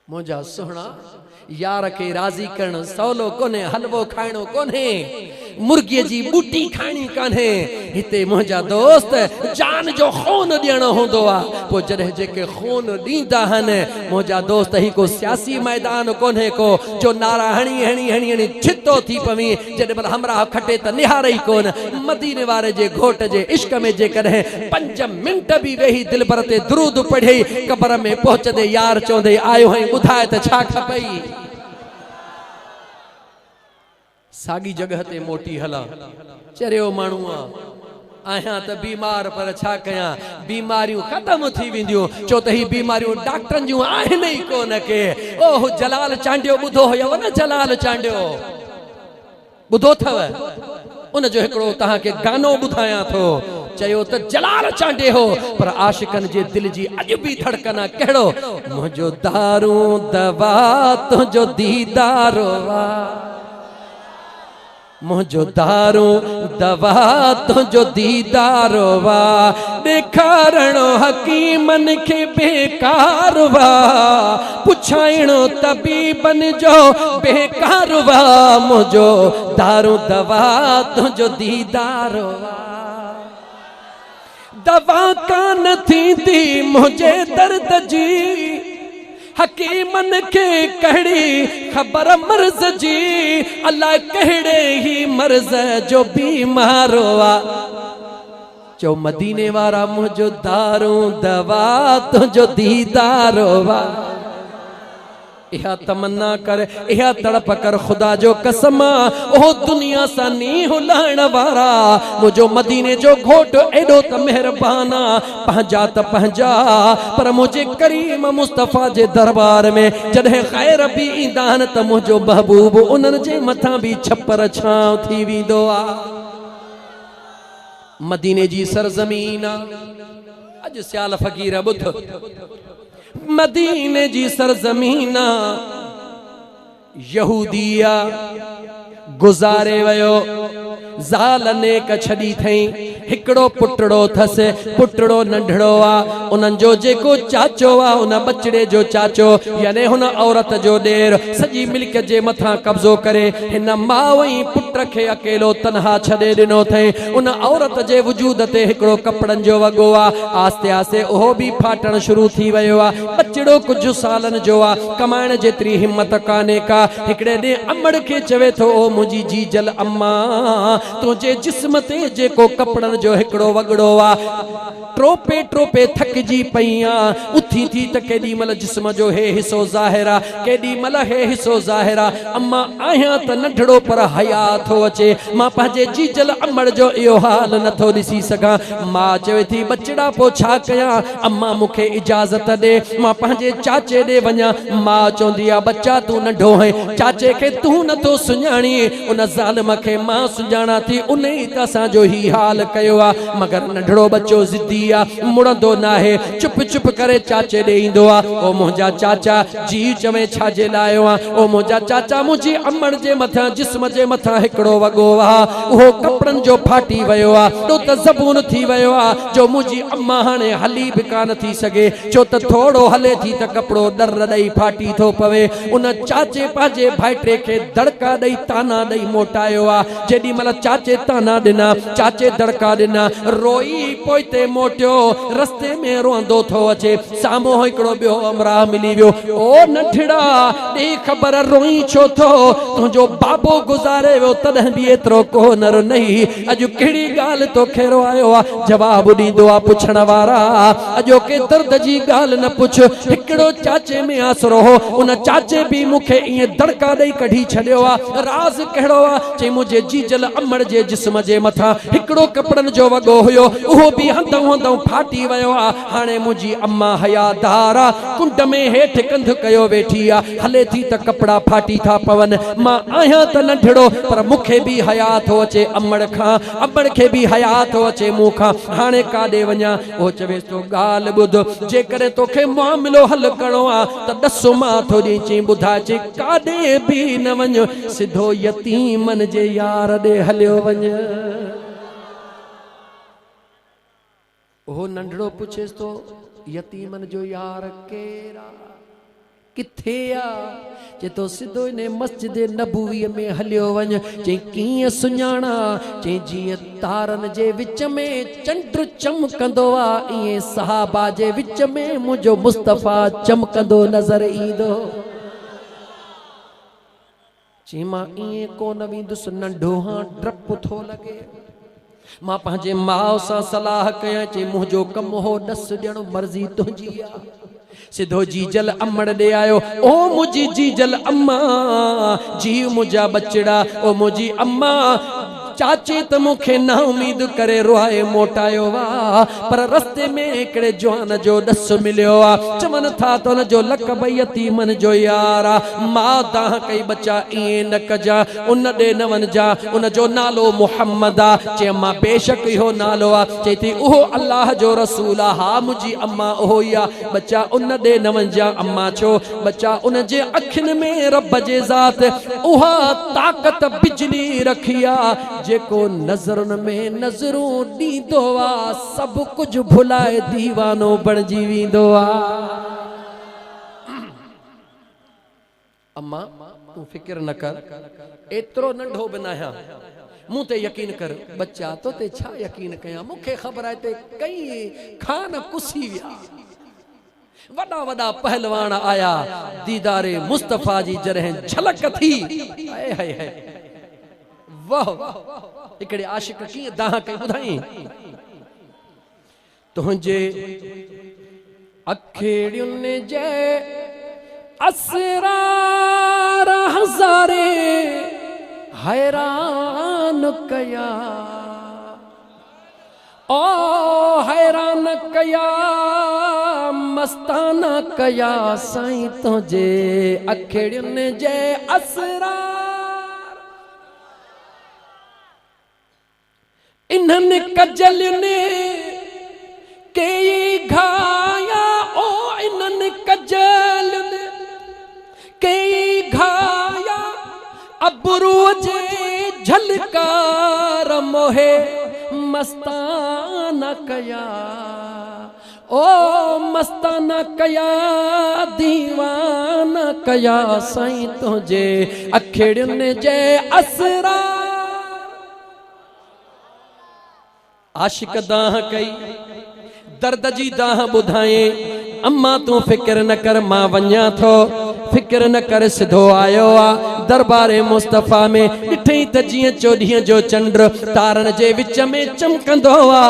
मुंहिंजा सुहिणा यार के राज़ी करण सवलो कोन्हे हलवो खाइणो कोन्हे मुर्गीअ जी बूटी खाइणी कान्हे हिते मुंहिंजा दोस्त जान जो खून ॾियणो हूंदो आहे पोइ जॾहिं जेके खून ॾींदा आहिनि मुंहिंजा दोस्त ही को सियासी मैदान कोन्हे को जो नारा हणी हणी हणी हणी छितो थी पवी जॾहिं महिल हमराह खटे त निहारे ई कोन मदीने वारे जे घोट जे इश्क में जेकॾहिं 5 मिंट बि वेही दिलबर ते दुरूद पढ़े कबर में पहुचंदे यार चवंदे आयो ऐं ॿुधाए त छा खपई साॻी जगह ते मोटी हला चरियो माण्हू आहियां त बीमार पर छा कयां बीमारियूं ख़त्म थी वेंदियूं छो त ही बीमारियूं डॉक्टरनि जूं आहिनि ई कोन के ओह जलाल चांडियो ॿुधो हुयव न जलाल चांडियो ॿुधो अथव उन जो हिकिड़ो तव्हांखे गानो ॿुधायां थो चयो त जलाल चांडे हो पर आशिकनि जे दिल जी अॼु बि धड़कन आहे कहिड़ो मुंहिंजो दारू दवा तुंहिंजो दीदारो मुझो दारू दवा तुझो दीदारो वा ॾेखारणो हकीमन के बेकार वा पुछाइणो तबीबन जो बेकार वा मुझो दारू दवा तुझो दीदारो वा दवा कान थींदी मुझे दर्द जी हकीमन के कहिड़ी खबर मर्ज जी अल्लाह कहिड़े ही मर्ज जो बीमारो आ जो मदीने वारा मुझो दारू दवा तुझो दीदारो वा इहा तमन्ना कर इहा तड़प कर खुदा जो कसम ओ दुनिया सा नी हुलाइण वारा मुझो मदीने जो घोट एडो त मेहरबाना पंहिंजा त पंहिंजा पर मुझे करीम मुस्तफा जे दरबार में जॾहिं ख़ैर बि ईंदा आहिनि त मुझो महबूब उन्हनि जे मथां बि छपर छांव थी वेंदो आ मदीने जी सरज़मीन अज सियाल फ़कीर ॿुध मदीने जी सरज़मीन यहूदिया गुजारे वयो ज़ाल नेक छड़ी थई हिकड़ो पुटड़ो थस पुटड़ो नंढड़ो आ उनन जो जेको चाचो आ उन बचड़े जो चाचो यानी हुन औरत जो ॾेर सजी मिल्कियत जे मथा कब्जो करे हिन माउ ऐं पुट खे अकेलो तन्हा छॾे ॾिनो थई उन औरत जे वजूद ते हिकड़ो कपड़न जो वॻो आ आस्ते आस्ते उहो भी फाटण शुरू थी वयो आ बचड़ो कुछ सालन जो आ कमाइण जेतरी हिम्मत काने का हिकड़े ॾींहुं अमड़ खे चवे थो ओ मुंहिंजी जीजल अम्मा तुझे जिस्म ते जेको कपड़न जो हिकड़ो वगड़ो आ ट्रोपे ट्रोपे थकजी पईया उथी थी त केडी मल जिस्म जो हे हिस्सो ज़ाहिरा केडी मल हे हिस्सो ज़ाहिरा अम्मा आया त नढड़ो पर हया थो अचे मां पंहिंजे जीजल अमड़ जो इहो हाल नथो ॾिसी सघां मां चवे थी बचड़ा पो छा कयां अम्मा मूंखे इजाज़त ॾे मां पंहिंजे चाचे ॾे वञा मां चवंदी आ बच्चा तूं नंढो है चाचे खे तूं नथो सुञाणी उन ज़ालिम खे मां सुञाणा थी उन ई त असांजो ही हाल कयो आ मगर नंढड़ो बच्चो ज़िद्दी आ मुड़ंदो नाहे चुप चुप करे चाचे ॾे ईंदो आ ओ मुंहिंजा चाचा जी चवे छाजे लाइ आ ओ मुंहिंजा चाचा मुंहिंजी अमड़ जे मथां जिस्म जे मथां हिकड़ो वॻो आ उहो कपड़न जो फाटी वयो आ तो त ज़बून थी वयो आ जो मुंहिंजी अम्मा हाणे हली भी कान थी सघे छो त थोड़ो हले थी त कपड़ो डर ॾई फाटी थो पवे उन चाचे पंहिंजे भाइटे खे दड़का ॾई ताना ॾई मोटायो आ जेॾी महिल चाचे ताना ॾिना चाचे दड़का ॾिना रोई पोइते मोटियो रस्ते में रोंदो थो अचे साम्हूं हिकड़ो ॿियो अमराह मिली वियो ओ नंढड़ा ॾे ख़बर रोई छो थो तुंहिंजो बाबो गुज़ारे वियो तॾहिं बि एतिरो कोनर नहीं अॼु कहिड़ी ॻाल्हि तोखे रोआयो आहे जवाब ॾींदो आहे पुछण वारा अॼोके दर्द जी ॻाल्हि न पुछ हिकड़ो चाचे में आसरो हो उन चाचे भी मूंखे ईअं दड़का ॾई कढी छॾियो आहे राज़ कहिड़ो आहे चई मुंहिंजे जीजल अमड़ जे जिस्म जे मथां हिकड़ो कपड़न जो वॻो हुयो उहो भी हंधों हंधों फाटी वयो आहे हाणे मुंहिंजी अम्मा हयादार आहे कुंड में हेठि कंध कयो वेठी आहे हले थी त कपड़ा फाटी था पवन मां आहियां त नंढड़ो पर मूंखे भी हया थो अचे अमड़ खां अमड़ खे भी हया थो अचे मूं खां हाणे काॾे वञा उहो चवेसि थो ॻाल्हि ॿुध जेकॾहिं तोखे मामिलो हल करणो आहे त ॾस मां थो ॾेई चई ॿुधाए चई काॾे भी न वञ सिधो यतीमन जे यार ॾे हलियो वञ ओहो नंढड़ो पुछेसि तो यतीमन जो यार केरा किथे आ जे तो सिधो इन मस्जिद नबूवी में हलियो वञ चई कीअं सुञाणा चई जीअं तारन जे विच में चंड चमकंदो आ ईअं सहाबा जे विच में मुंहिंजो मुस्तफा चमकंदो नज़र ईंदो चई मां ईअं कोन वेंदुसि नंढो हां डपु थो लॻे मां पंहिंजे माउ सां सलाह कयां चई मुंहिंजो कमु हो ॾस ॼणो मर्ज़ी तुंहिंजी आहे सिधो जीजल अमड़ ॾे आयो ओ मुंहिंजी जीजल अम्मा जी मुंहिंजा बचड़ा ओ मुंहिंजी अम्मा चाचे त मूंखे ना उम्मीद करे रुआए मोटायो वा पर रस्ते में हिकिड़े जवान जो ॾस मिलियो आ चवनि था त उन जो लक़ब यतीमन जो यार आ मां दाह कई बच्चा ईअं न कजा उन ॾे न वञजा उन जो नालो मुहम्मद आ चए मां बेशक इहो नालो आ चए थी उहो अल्लाह जो रसूल आ हा मुंहिंजी अम्मा उहो ई आ बच्चा उन ॾे न वञजा अम्मा छो बच्चा उन जे अखियुनि में रब जे ज़ात उहा ताक़त बिजली रखी आ जेको नज़रुनि में नज़रूं ॾींदो आ सभु कुझु भुलाए दीवानो बणिजी वेंदो आ अम्मा तू फिक्र न कर एतिरो नंढो बि न आहियां मूं ते यकीन कर बच्चा तो ते छा यकीन कयां मूंखे ख़बर आहे ते कई खान कुसी विया वॾा वॾा पहलवान आया दीदारे मुस्तफ़ा जी जॾहिं झलक थी हाय हाय हाय वाह हिकिड़े आशिक कीअं दाह कई ॿुधाई तुंहिंजे अखियुनि जे असरार हज़ारे हैरान कया ओ हैरान कया मस्ताना कया साईं तुंहिंजे अखियुनि जे असरार इन्हनि कजलनि कई घाया ओ इन्हनि कजलनि कई घाया अबरू जे झलकार मोहे मस्ताना कया ओ मस्ताना कया दीवाना कया साईं तुंहिंजे अखियुनि जे असरार आशिक दाह कई दर्द जी दाह ॿुधाए अम्मा तू फिक्र न कर मां वञा थो फिक्र न कर सिधो आयो आ दरबारे मुस्तफ़ा में ॾिठई त जीअं चोॾीह जो चंड तारनि जे विच में चमकंदो आ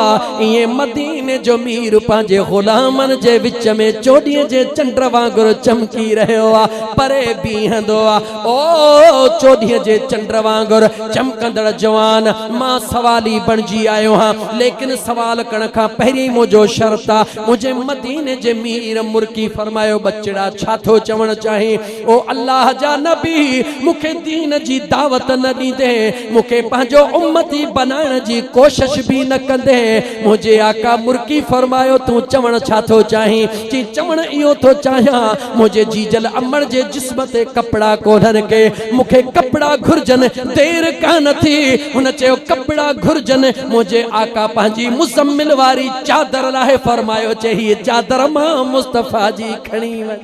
ईअं मदीने जो मीर पंहिंजे ग़ुलामनि जे विच में चोॾीह जे चंड वांगुरु चमकी रहियो आ परे बीहंदो आ ओ चोॾीह जे चंड वांगुरु चमकंदड़ जवान मां सवाली बणिजी आयो हां लेकिन सवाल करण खां पहिरीं मुंहिंजो शर्त आ मुंहिंजे मदीने जे मीर मुर्की फरमायो बचड़ा छा थो चवणु चाहे ओ अल्लाह जा नबी मुखे दीन जी दावत न दींदे मुखे पंहिंजो उम्मती बनाइण जी कोशिश भी न कंदे मुझे आका मुर्की फरमायो तू चवण छा थो चाहीं जी चवण इहो थो चाहियां मुझे जीजल अमर जे जिस्म ते कपड़ा कोन्हनि के मुखे कपड़ा घुर्जन देर कान थी हुन चयो कपड़ा घुर्जन मुझे आका पंहिंजी मुज़म्मिल वारी चादर लाहे फरमायो चई हीअ चादर मां मुस्तफ़ा जी खणी वञ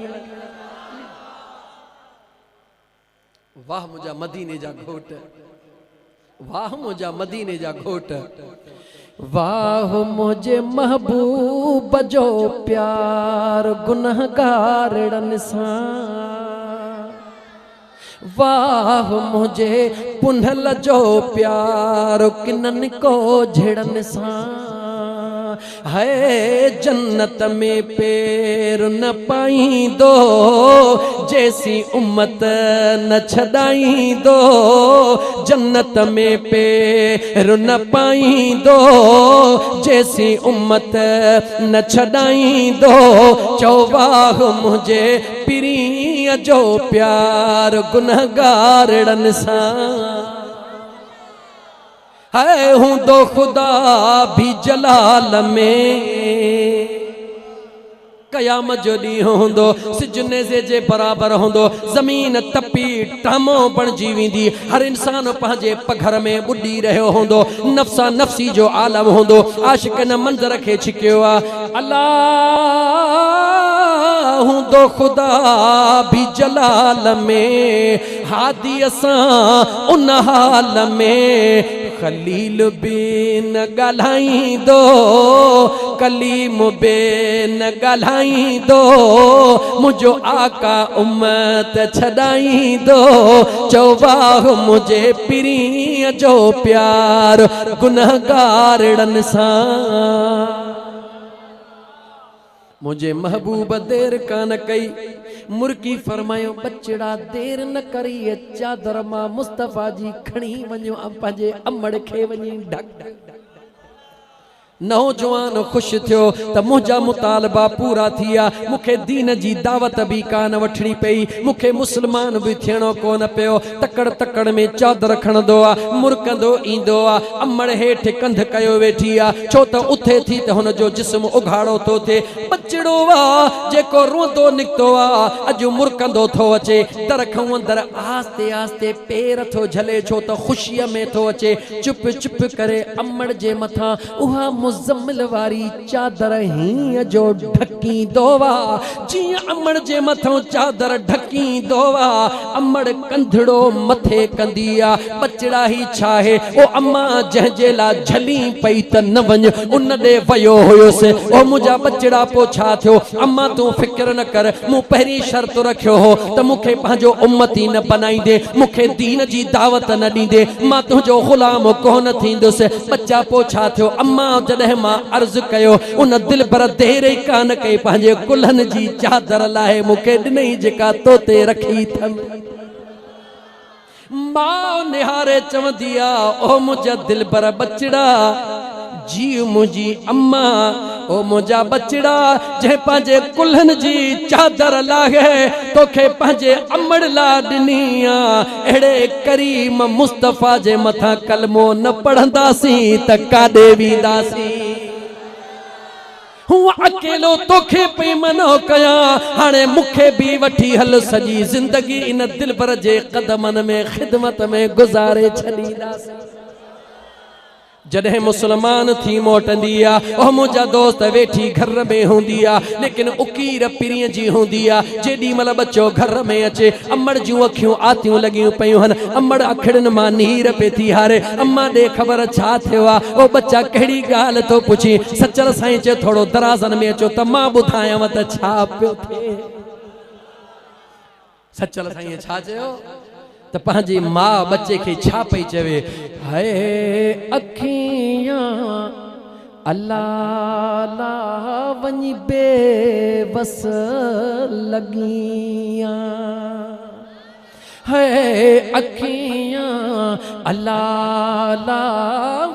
वाह मुझा मदीने जा घोट वाह मुझा मदीने जा घोट वाह मुझे महबूब जो प्यार गुनहगारड़न सां वाह मुझे पुनल जो प्यार किनन को झेड़न सां है जन्नत में पैर न पाईंदो जैसी उम्मत न छॾाईंदो जन्नत में पैर न पाईंदो जैसी उम्मत न छॾाईंदो चौवाह मुझे पीरीअ जो प्यार गुनहगारड़न सां है हूंदो खुदा भी जलाल में कयामत जो ॾींहुं हूंदो सिज नेज़े जे बराबर हूंदो ज़मीन तपी टामो बणिजी वेंदी हर इंसान पंहिंजे पघर में ॿुॾी रहियो हूंदो नफ़्सा नफ़्सी जो आलम हूंदो आशिक न मंज़र खे छिकियो आहे अल्लाह हूंदो खुदा भी जलाल में हादी असां उन हाल में खलील बिन ॻाल्हाईंदो कलीम बिन ॻाल्हाईंदो मुंहिंजो आका उम्मत छॾाईंदो चौवाह मुंहिंजे पीरीअ जो प्यार गुनहगारड़न सां मुझे महबूब देर कान कई मुर्की फरमायो बचड़ा देर न करी चादर मां मुस्तफा जी खणी वञो पंहिंजे अमड़ खे वञी ढक। नौजवान खुश थियो त मुंहिंजा मुतालबा पूरा थिया, मूंखे दीन जी दावत भी कान वठणी पई, मूंखे मुसलमान भी थियणो कोन पियो। तकड़ तकड़ में चादर खणंदो आ, मुरकंदो ईंदो आ, अमड़ हेठि कंध कयो वेठी आ, छो त उथे थी त हुन जो जिस्म उघाड़ो थो थिए। बचड़ो आ जेको रोंदो निकतो आ, अॼु मुरकंदो थो अचे, दर खां अंदर आस्ते आस्ते पेर थो झले, छो त ख़ुशीअ में थो अचे। चुप चुप करे अमड़ जे मथां उहा मुज़म्मिल वारी चादर हीअं जो ढकी दोवा, जियां अमड़ जे मथां चादर ढकी दोवा, अमड़ कंधड़ो मथे कंदी आ। बचड़ा ही छा है ओ अम्मा जंहिंजे लाइ झली पई त न वञ उन ॾे वियो हुयुसि। ओ मुंहिंजा बचड़ा पो छा थियो? अम्मा तूं फिक्र न कर, मूं पहिरीं शर्त रखियो हो त मूंखे पंहिंजो उम्मती न बनाईंदे, मूंखे दीन जी दावत न ॾींदे, मां तुंहिंजो ग़ुलाम कोन थींदुसि। बच्चा पो छा थियो? अम्मा जॾहिं मां अर्ज़ कयो उन दिल पर देर ई कान कई, पंहिंजे कुल्हनि जी चादर लाहे मूंखे ॾिनई जेका तो ते रखी अथमि। मां निहारे चवंदी आ ओ मुंहिंजा दिल पर बचड़ा, जी मुंहिंजी अम्मा ओ मुंहिंजा बचड़ा जंहिं पंहिंजे कुल्हनि जी चादर लाहे तोखे पंहिंजे अमड़ ला ॾिनी आ, अहिड़े करीम मुस्तफ़ा जे मथां कलमो न पढ़ंदासीं त काॾे वेंदासीं। हूँ अकेलो तोखे पे मनो कया, हाणे मूंखे भी वठी हल, सॼी ज़िंदगी इन दिलबर जे क़दमनि में ख़िदमत में गुज़ारे छॾींदासीं। जॾहिं मुसलमान थी मोटंदी आ ओ मुंहिंजा दोस्त वेठी घर में हूंदी आ, लेकिन उकीर पिरीअ जी हूंदी आ। जेॾी महिल बच्चो घर में अचे, अमड़ जूं अखियूं आतियूं लॻियूं पयूं हन, अमड़ अखड़नि मां नीर पे थी हारे। अम्मा ॾे ख़बर छा थियो आ? ओ बच्चा कहिड़ी ॻाल्हि थो पुछी? सचल साईं चए थोरो दराज़नि में अचो त मां ॿुधायांव त छा पियो थिए। सचल साईं छा चयो त पंहिंजी मां बच्चे खे छा पई चवे? हाय अखियां अल्लाह ला वञी बेवस लॻियां, है अखियां अल्लाह ला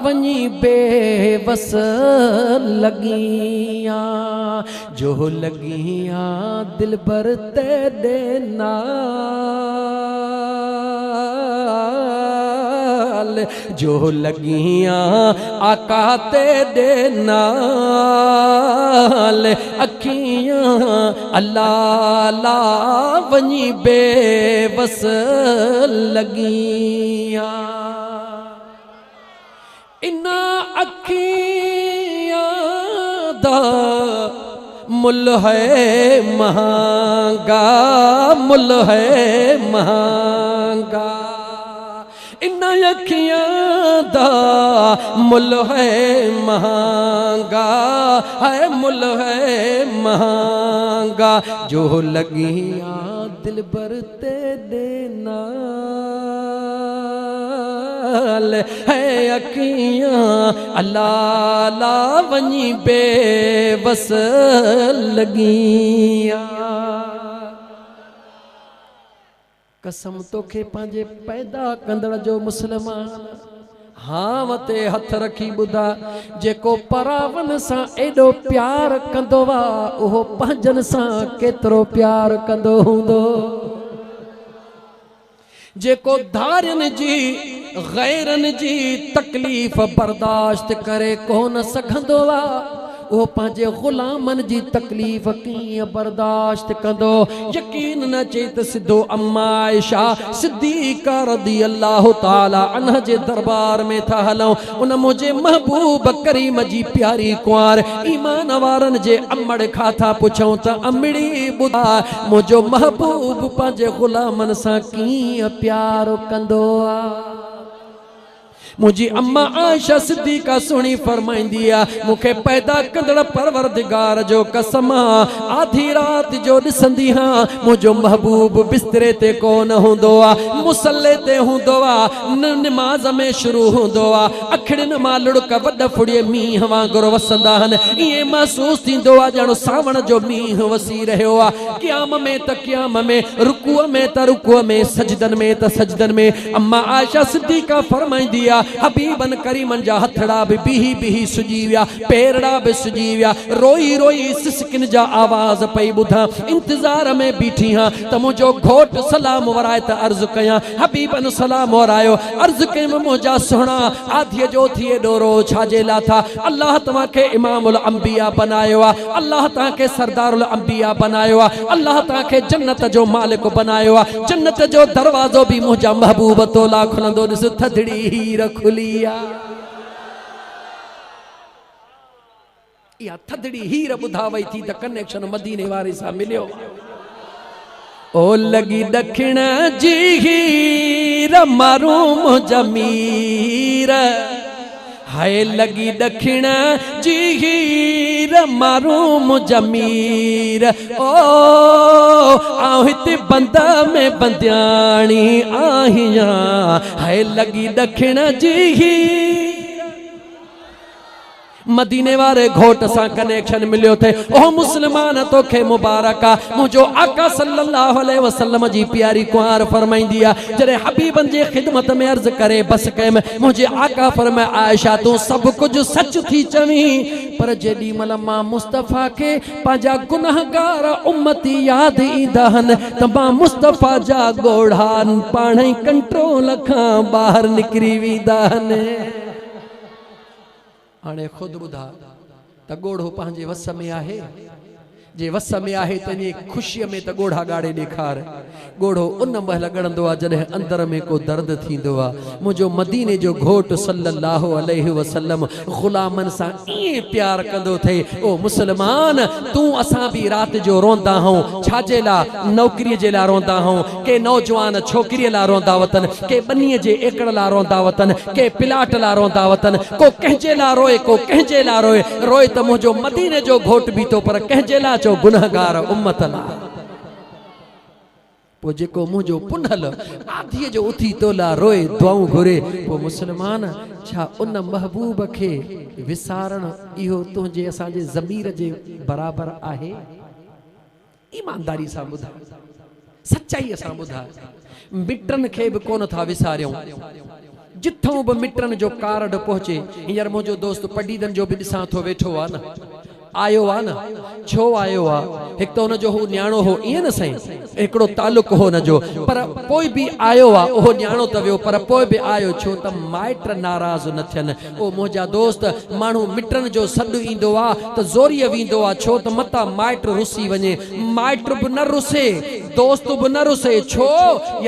वञी बेवस लॻियां, जो लॻियां दिलबर तेरे नाल, जो लॻियां आका तेरे नाल, अखियां अल्लाह ला वञी बेवस लॻियां। इन अखियां दा मुल है महंगा, मुल है महंगा, इन अखियां दा मुल है महंगा, है मुल है महंगा, जो लगियां दिलबर तेरे नाल, है अखियां अल्लाह ला वञी बेवस लगियां। कसम तोखे पंहिंजे पैदा कंदड़ जो मुसलमान हाँ मते हथ रखी ॿुधा, जेको परावन सां एॾो प्यार कंदो वा उहो पंहिंजनि सां केतिरो प्यार कंदो हूंदो। जेको धारियनि जी गैरनि जी तकलीफ़ बर्दाश्त करे कोन सघंदो वा वो पंहिंजे ग़ुलामनि जी तकलीफ़ कीअं बर्दाश्त कंदो। यकीन न चई त सिधो अम्मा आयशा सिद्दीक़ा रज़ियल्लाहु ताला अन्हा जे दरबार में था हलूं। उन मुंहिंजे महबूब करीम जी प्यारी कुंवार ईमान वारनि जे अमड़ खां था पुछूं त अमड़ी ॿुधा मुंहिंजो महबूब पंहिंजे ग़ुलामनि सां कीअं प्यार कंदो आहे। मुझी अम्मा आयशा सिद्दीका सुनी फरमाईंदी आ मुखे पैदा कंदड़ परवरदिगार जो कसम आधी रात जो दिसंदी हां मुझो महबूब बिस्तरे ते कोन हुंदो आ मुसल्ले ते हुंदो आ नमाज में शुरू हुंदो आ अखड़न मां लुड़क वड फुड़िए मींह वांगुर वसंदा हन ये महसूस थींदो आ जणो सावण जो मींह वसी रहियो आ क़याम में त क़याम में रुकूअ में त रुकूअ में सजदन में त सजदन में अम्मा आयशा सिद्दीका फरमाईंदी आ हबीबन करीमन जा हथड़ा भी बिही बिही सुजी विया पेरड़ा भी सुजी विया रोई रोई सिसकिन जा आवाज पई बुधा इंतजार में बीठी हां त मुझो घोट सलाम वराए त अर्ज कया हबीबन सलाम वरायो अर्ज कय मुझा सोना आधी जो थिए डोरो छाजे ला था अल्लाह तवा के इमामुल अंबिया बनायो आ अल्लाह ता के सरदारुल अंबिया बनायो आ अल्लाह ता के जन्नत जो मालिक बनायो आ जन्नत जो दरवाजो भी मुझा महबूब तोला खुलंदो दिस थदड़ी हीर खुलिया या थदड़ी हीर बुधावई थी त कनेक्शन मदीने वारे सा मिलियो ओ लगी दखिण जी हीर मारूम जमीर हाय लगी दखिण जी हीर मारूम जमीर ओ आहित बंद में बंद्याणी आहिया हाय लगी दखिण जी हीर मदीने वारे घोट सा कनेक्शन मिलियो थे ओ मुसलमान तो खे मुबारका मुझो आका सल्लल्लाहु अलैहि वसल्लम जी प्यारी कुआर फरमाईंदी आ जरे हबीबन जी खिदमत में अर्ज करे बस के में मुझे आका फरमाए आयशा तू सब कुछ सच थी चवी पर जेडी मलमा मुस्तफा के पाजा गुनाहगार उम्मती याद ईंदा हन त मां मुस्तफा जा गोढ़ा पाण ही कंट्रोल खां बाहर निकरी वींदा हन हाणे खुद बुधा त गोढ़ो पंहिंजे वस में आहे जे वस में आहे तने खुशी में त गोढ़ा गाड़े ॾेखार गोढ़ो उन महल गणंदो आ जॾहिं अंदर में को दर्द थींदो आ मुझो मदीने जो घोट सल्लल्लाहु अलैहि वसल्लम गुलामन सा ई प्यार कंदो थे ओ मुसलमान तू असा भी रात जो रोंदा हूं छाजे ला नौकरी जे ला रोंदा हूं के नौजवान छोकरी ला रोंदा वतन के बन्नी जे एकड़ ला रोंदा वतन के पिलाट ला रोंदा वतन को कहजे ला रोए को कहजे ला रोए रोए त मुझो मदीने जो घोट भी तो पर कहजे ला जो गुनहगार उम्मत ला पो जेको मुझो पुनल आधी जो उथी तोला रोए दुआऊं घुरे पो मुसलमान छा उन महबूब के विसारण इहो तुझे असा जे ज़मीर जे बराबर आहे ईमानदारी सा बुधा सच्चाई सा बुधा मिटन के भी कोन था विसारियो जिथों भी मिटन जो कार्ड पहुंचे यार मुझो दोस्त पडीदन जो भी दिसा थो वेठो आ न आयो आ न छो आयो आ एक तो न जो हो न्याणो हो इए न सही एकड़ो ताल्लुक हो न जो पर कोई भी आयो आ ओ न्याणो तवियो पर कोई भी आयो छो त माइट नाराज न थियन ओ मोजा दोस्त मानू मिटन जो सद इंदो आ त जोरी विंदो आ छो त मता माइट रुसी वने माइट भी न रुसे दोस्त भी न रुसे छो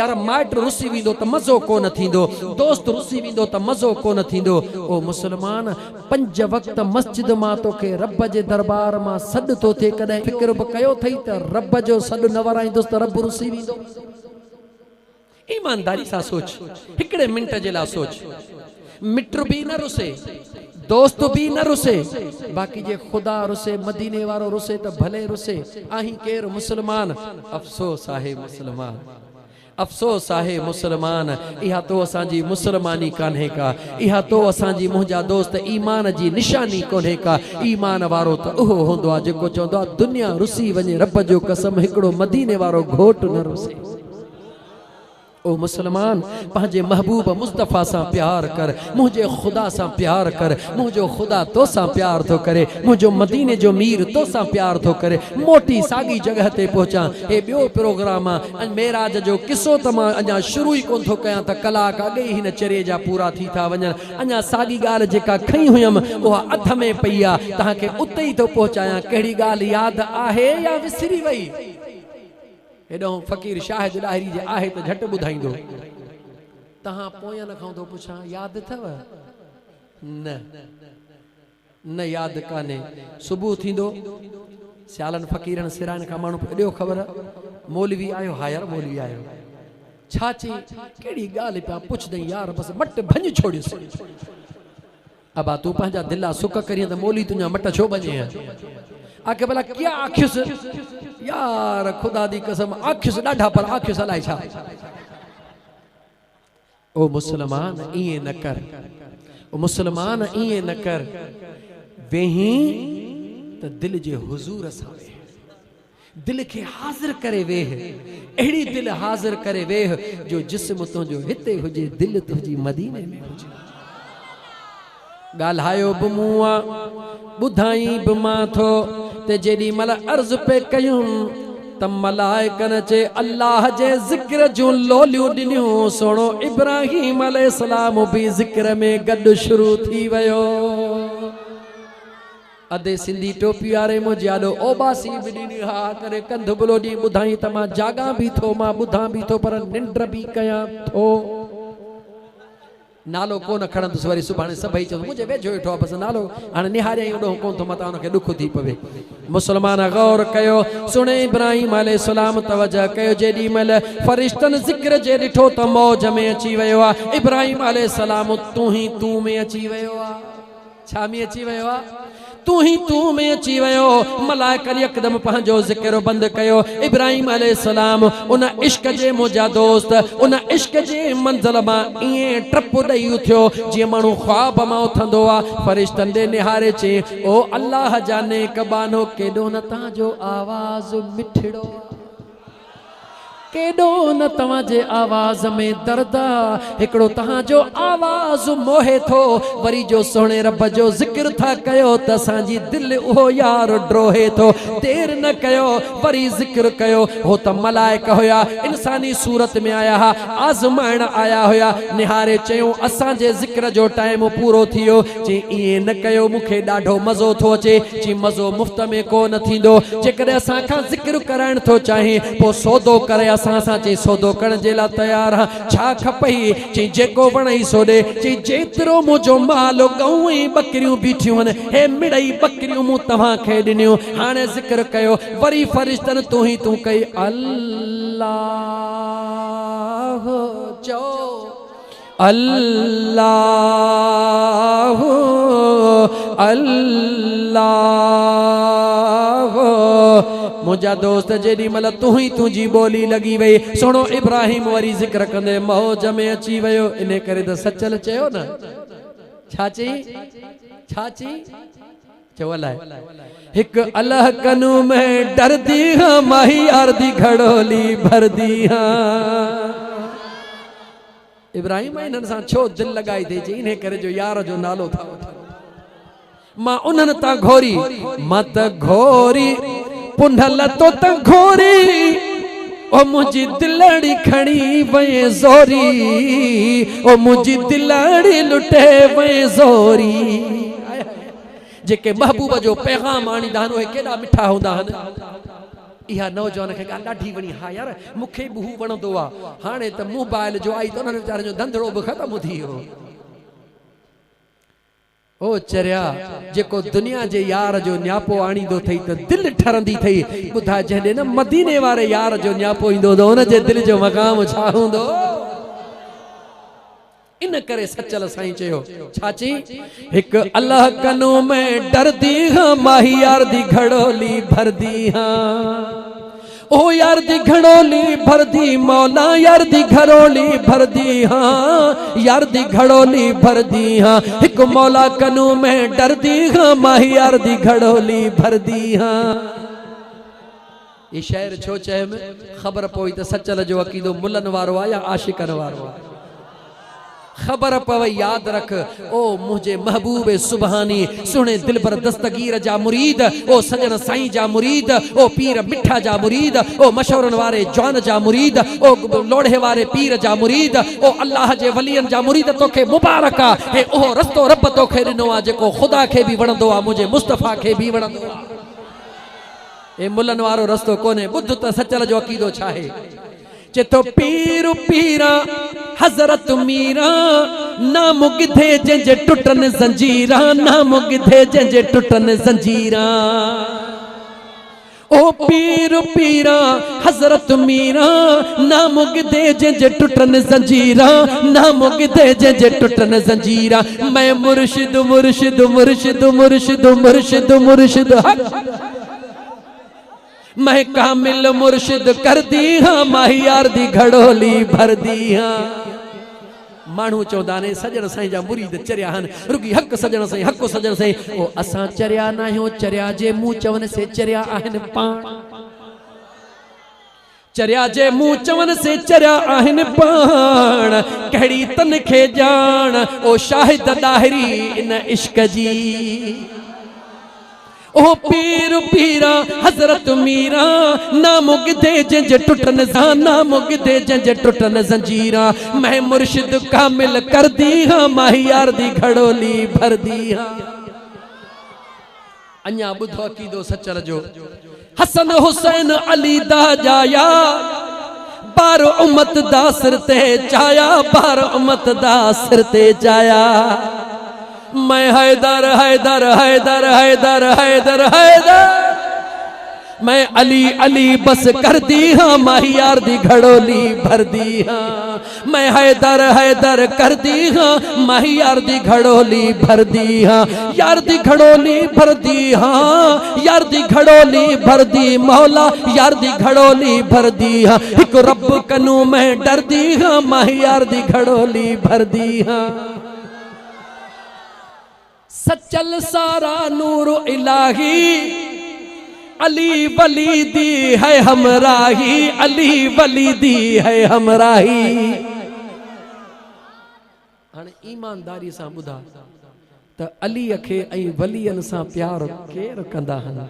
यार माइट रुसी विंदो त मजो कोन थींदो दोस्त रुसी विंदो त मजो कोन थींदो ओ मुसलमान 5 वक्त मस्जिद मा तो के रब जे दरबार मां सद तो थे कदे फिक्र ब कयो थई त रब जो सद न वराइंदुस त रब रुसी विंदो ईमानदारी सा सोच हिकड़े मिनट जे ला सोच मित्र भी न रुसे दोस्त भी न रुसे बाकी जे खुदा रुसे मदीने वारो रुसे त भले रुसे आही केर मुसलमान अफसोस आहे मुसलमान अफसोस आहे मुसलमान इहा तो असांजी मुसलमानी कान्हे का इहा तो असांजी मुंहिंजा दोस्त ईमान जी निशानी कोन्हे का ईमान वारो त उहो हूंदो आहे जेको चवंदो आहे दुनिया रुसी वञे रब जो कसम हिकिड़ो मदीने वारो घोट न रुसे ओ मुसलमान पंहिंजे महबूब मुस्तफ़ा सा प्यार कर मुझे खुदा सा प्यार कर मुझो खुदा तो सा प्यार तो करे मुझो मदीने जो मीर तो सा प्यार तो करे मोटी सागी जगह ते पहुंचा ए बियो प्रोग्राम मेराज जो किस्सो त मां अञा शुरू ही कोन थो कयां त कलाक अॻे ही न चरे जा पूरा थी था वञनि अञा सागी ॻाल्हि जेका खई हुयमि उहा अध में पई आहे तव्हांखे उते ई थो पहुचायां कहिड़ी ॻाल्हि यादि आहे या विसरी वई हेॾो फ़कीर शाहिद ॾाहिरी जे आहे त झटि ॿुधाईंदो तहां पोयन खां थो पुछां यादि अथव न न यादि कान्हे सुबुह थींदो सियालनि फ़कीरनि सिराइनि खां माण्हू एॾो ख़बर मौलवी आयो हा यार मौलवी आयो छाची केड़ी गाल पे पुछ दई यार बस मट भंज छोड़िस अबा तू पंहिंजा दिला सुख करी त मोली तुझा मट छो बने है आके भला क्या आखिस यार खुदा दी कसम आखिस डाढा पर आखिस अलाए छा ओ मुसलमान इए न कर ओ मुसलमान इए न कर वेही त दिल जे हुजूर सा दिल के हाजिर करे वेह एड़ी दिल हाजिर करे वेह जो जिस्म तुझो हिते हुजे दिल तुझी मदीने में हुजे गाल्हायो बि मूं आ ॿुधाई बि मां थो ते जेॾी महिल अर्ज़ पे कयूं त मलाइकन चे अल्लाह जे ज़िक्र जूं लोलियूं ॾिनियूं सोणो इब्राहिम अलैहिस्सलाम भी ज़िक्र में गॾु शुरू थी वियो अदे सिंधी टोपी वारे मुझे आॾो ओबासी भी ॾिनी हा करे कंध बुलो ॾी ॿुधाई त मां जागा भी थो मां ॿुधां भी थो पर निंड भी कयां थो नालो कोन खणंदुसि वरी सुभाणे सभई चवंदो मुझे वेझो वेठो आहे बसि नालो हाणे निहारिया ओॾो कोन थो मतां हुनखे ॾुख थी पवे मुसलमान गौर कयो सुणे इब्राहिम अलैहिस्सलाम तवजह कयो जेॾी महिल फरिश्तनि ज़िक्र जे ॾिठो त मौज में अची वियो आहे इब्राहिम अलैहिस्सलाम तू में अची वियो आहे छा में अची वियो आहे तू में अची वियो मलाइकन यकदम पंहिंजो ज़िक्र बंदि कयो इब्राहिम अलैहिस्सलाम उन इश्क जे मुंहिंजा दोस्त उन इश्क जे मंज़िल मां ईअं टप ॾेई उथियो जीअं माण्हू ख्वाब मां उथंदो आहे फरिश्तनि ॾे निहारे चई ओ अल्लाह जा नेक बानो केॾो न तव्हांजो आवाज़ मिठड़ो केॾो न तव्हांजे आवाज़ में दर्द हिकिड़ो तव्हांजो आवाज़ मोहे थो वरी जो सोणे रब जो ज़िक्र था कयो त असांजी दिलि उहो यार ड्रोहे थो देर न कयो वरी ज़िक्र कयो हो त मलाइक हुया इंसानी सूरत में आया हा आज़माइण आया हुया निहारे चयूं असांजे ज़िक्र जो टाइम पूरो थी वियो चई ईअं न कयो मूंखे ॾाढो मज़ो थो अचे चई मज़ो मुफ़्त में कोन थींदो जेकॾहिं असांखां ज़िक्र कराइण थो चाहे पोइ सौदो करे असां चई सौदो करण जे लाइ तयार हा छा खपई चई जेको वणई सो ॾे चई जेतिरो मुंहिंजो माल गऊं ऐं बकरियूं बीठियूं आहिनि हे मिड़ई बकरियूं मूं तव्हांखे ॾिनियूं हाणे ज़िक्र कयो वरी फरिश्तनि तूं कई अल्लाह चओ अल्लाह अल्लाह मुझा दोस्त जेडी मल तुझी बोली लगी वही सोनो इब्राहिम वरी जिक्र कंदे मौज में अची वयो इने करे त सचल चयो न छाची चवलाए हिक अल्लाह कनु में डरदी हां माही यार दी घड़ोली भरदी हां इब्राहिम इन्हनि सां छो दिल लगाई थी इन्हे करे जो यार जो नालो था मां उन्हनि ता घोरी मत घोरी पुंढल तो त घोरी ओ मुझी दिलड़ी खणी वए जोरी ओ मुझी दिलड़ी लुटे वए जोरी जेके महबूब जो पैगाम आणींदा आहिनि उहे केॾा मिठा हूंदा आहिनि इहा नौजवान खे ॻाल्हि ॾाढी वणी हा यार मूंखे बि हू वणंदो आहे हाणे त मोबाइल जो आई त उन्हनि वीचारनि जो धंधड़ो बि ख़तमु थी वियो ओ चरिया जेको दुनिया जे यार जो न्यापो आणींदो अथई त दिलि ठरंदी अथई ॿुधाए जॾहिं न मदीने वारे यार जो न्यापो ईंदो त हुन जे दिलि जो मक़ाम छा हूंदो इन करे सचल साईं चयो छाची हिक अल्लाह कनो में डरदी हां माही यार दी घड़ोली भरदी हां ओ यार दी घड़ोली भरदी मौला यार दी घड़ोली भरदी हां यार दी घड़ोली भरदी हां हिक मौला कनो में डरदी हां माही यार दी घड़ोली भरदी हां ये शायर छो चए में खबर पोई त सचल जो अकीदो मुलन वारो आ या आशिकन वारो आ खबर पवे याद रख ओ मुझे महबूब सुबहानी सुने दिलबर दस्तगीर जा मुरीद ओ सजन साईं जा मुरीद ओ पीर मिठा जा मुरीद ओ मशवरन वारे जवान जा मुरीद ओ लोढ़े वारे पीर जा मुरीद ओ अल्लाह जे वलियन जा मुरीद तोखे मुबारक आ हे ओ रस्तो रब तोखे ॾिनो आ जेको खुदा खे भी वणंदो आ मुझे मुस्तफा खे भी वणंदो आ ए मुलन वारो रस्तो कोने बुद्ध त सचल जो अकीदो छाहे चेतो पीर पीरा हजरत मीरा नाम गिधे जंजे टुटन जंजीरा नाम गिधे जंजे टुटन जंजीरा ओ पीर पीरा हजरत मीरा ना मुगदे जे टुटन जंजीरा, ना मुगदे जे टुटन जंजीरा। मैं मुर्शिद मुर्शिद मुर्शिद मुर्शिद मुर्शिद मुर्शिद मैं कामिल मुर्शिद कर दी हाँ, माहियार दी घड़ोली भर दी हाँ। मानू चौंदा ने सजन साईं जा मुरीद चरिया हन, रुगी हक सजन साईं हक सजन साईं। ओ असां चरिया ना आहियूं, चरिया जे मुंह चवन से चरिया आहिन पाण, चरिया जे मुंह चवन से चरिया आहिन पाण। कहिड़ी तन खे जान ओ शाहिद दाहिरी इन इश्क जी। ओ पीर पीरा हजरत मीरा ना मुगदे जे टुटन ना मुगदे जे टुटन जंजीरा। मैं मुर्शिद कामिल कर दी हाँ, माहियार दी घड़ोली भर दी हाँ। अन्या बुधो अकीदो सचल जो हसन हुसैन अली दा जाया, बार उम्मत दा सिर ते चाया, बार उम्मत दा सिर ते चाया। मैं हैदर हैदर हैदर हैदर हैदर हैदर, मैं अली अली बस कर दी हाँ, माहियार दी घड़ोली भर दी हाँ। मैं हैदर हैदर कर दी हाँ, माहियार दी घड़ोली भर दी हाँ। यार दी घड़ोली भर दी हाँ, यार दी घड़ोली भर दी मौला, यार दी घड़ोली भर दी हाँ। एक रब कनू मैं डर दी हाँ, माहियार दी घड़ोली भर दी हाँ। सचल सारा नूर इलाही, अली वली दी है हमराही, अली वली दी है हमराही। हाणे ईमानदारी सां ॿुधा त अलीअ खे ऐं वलीअनि सां प्यार केर कंदा आहिनि।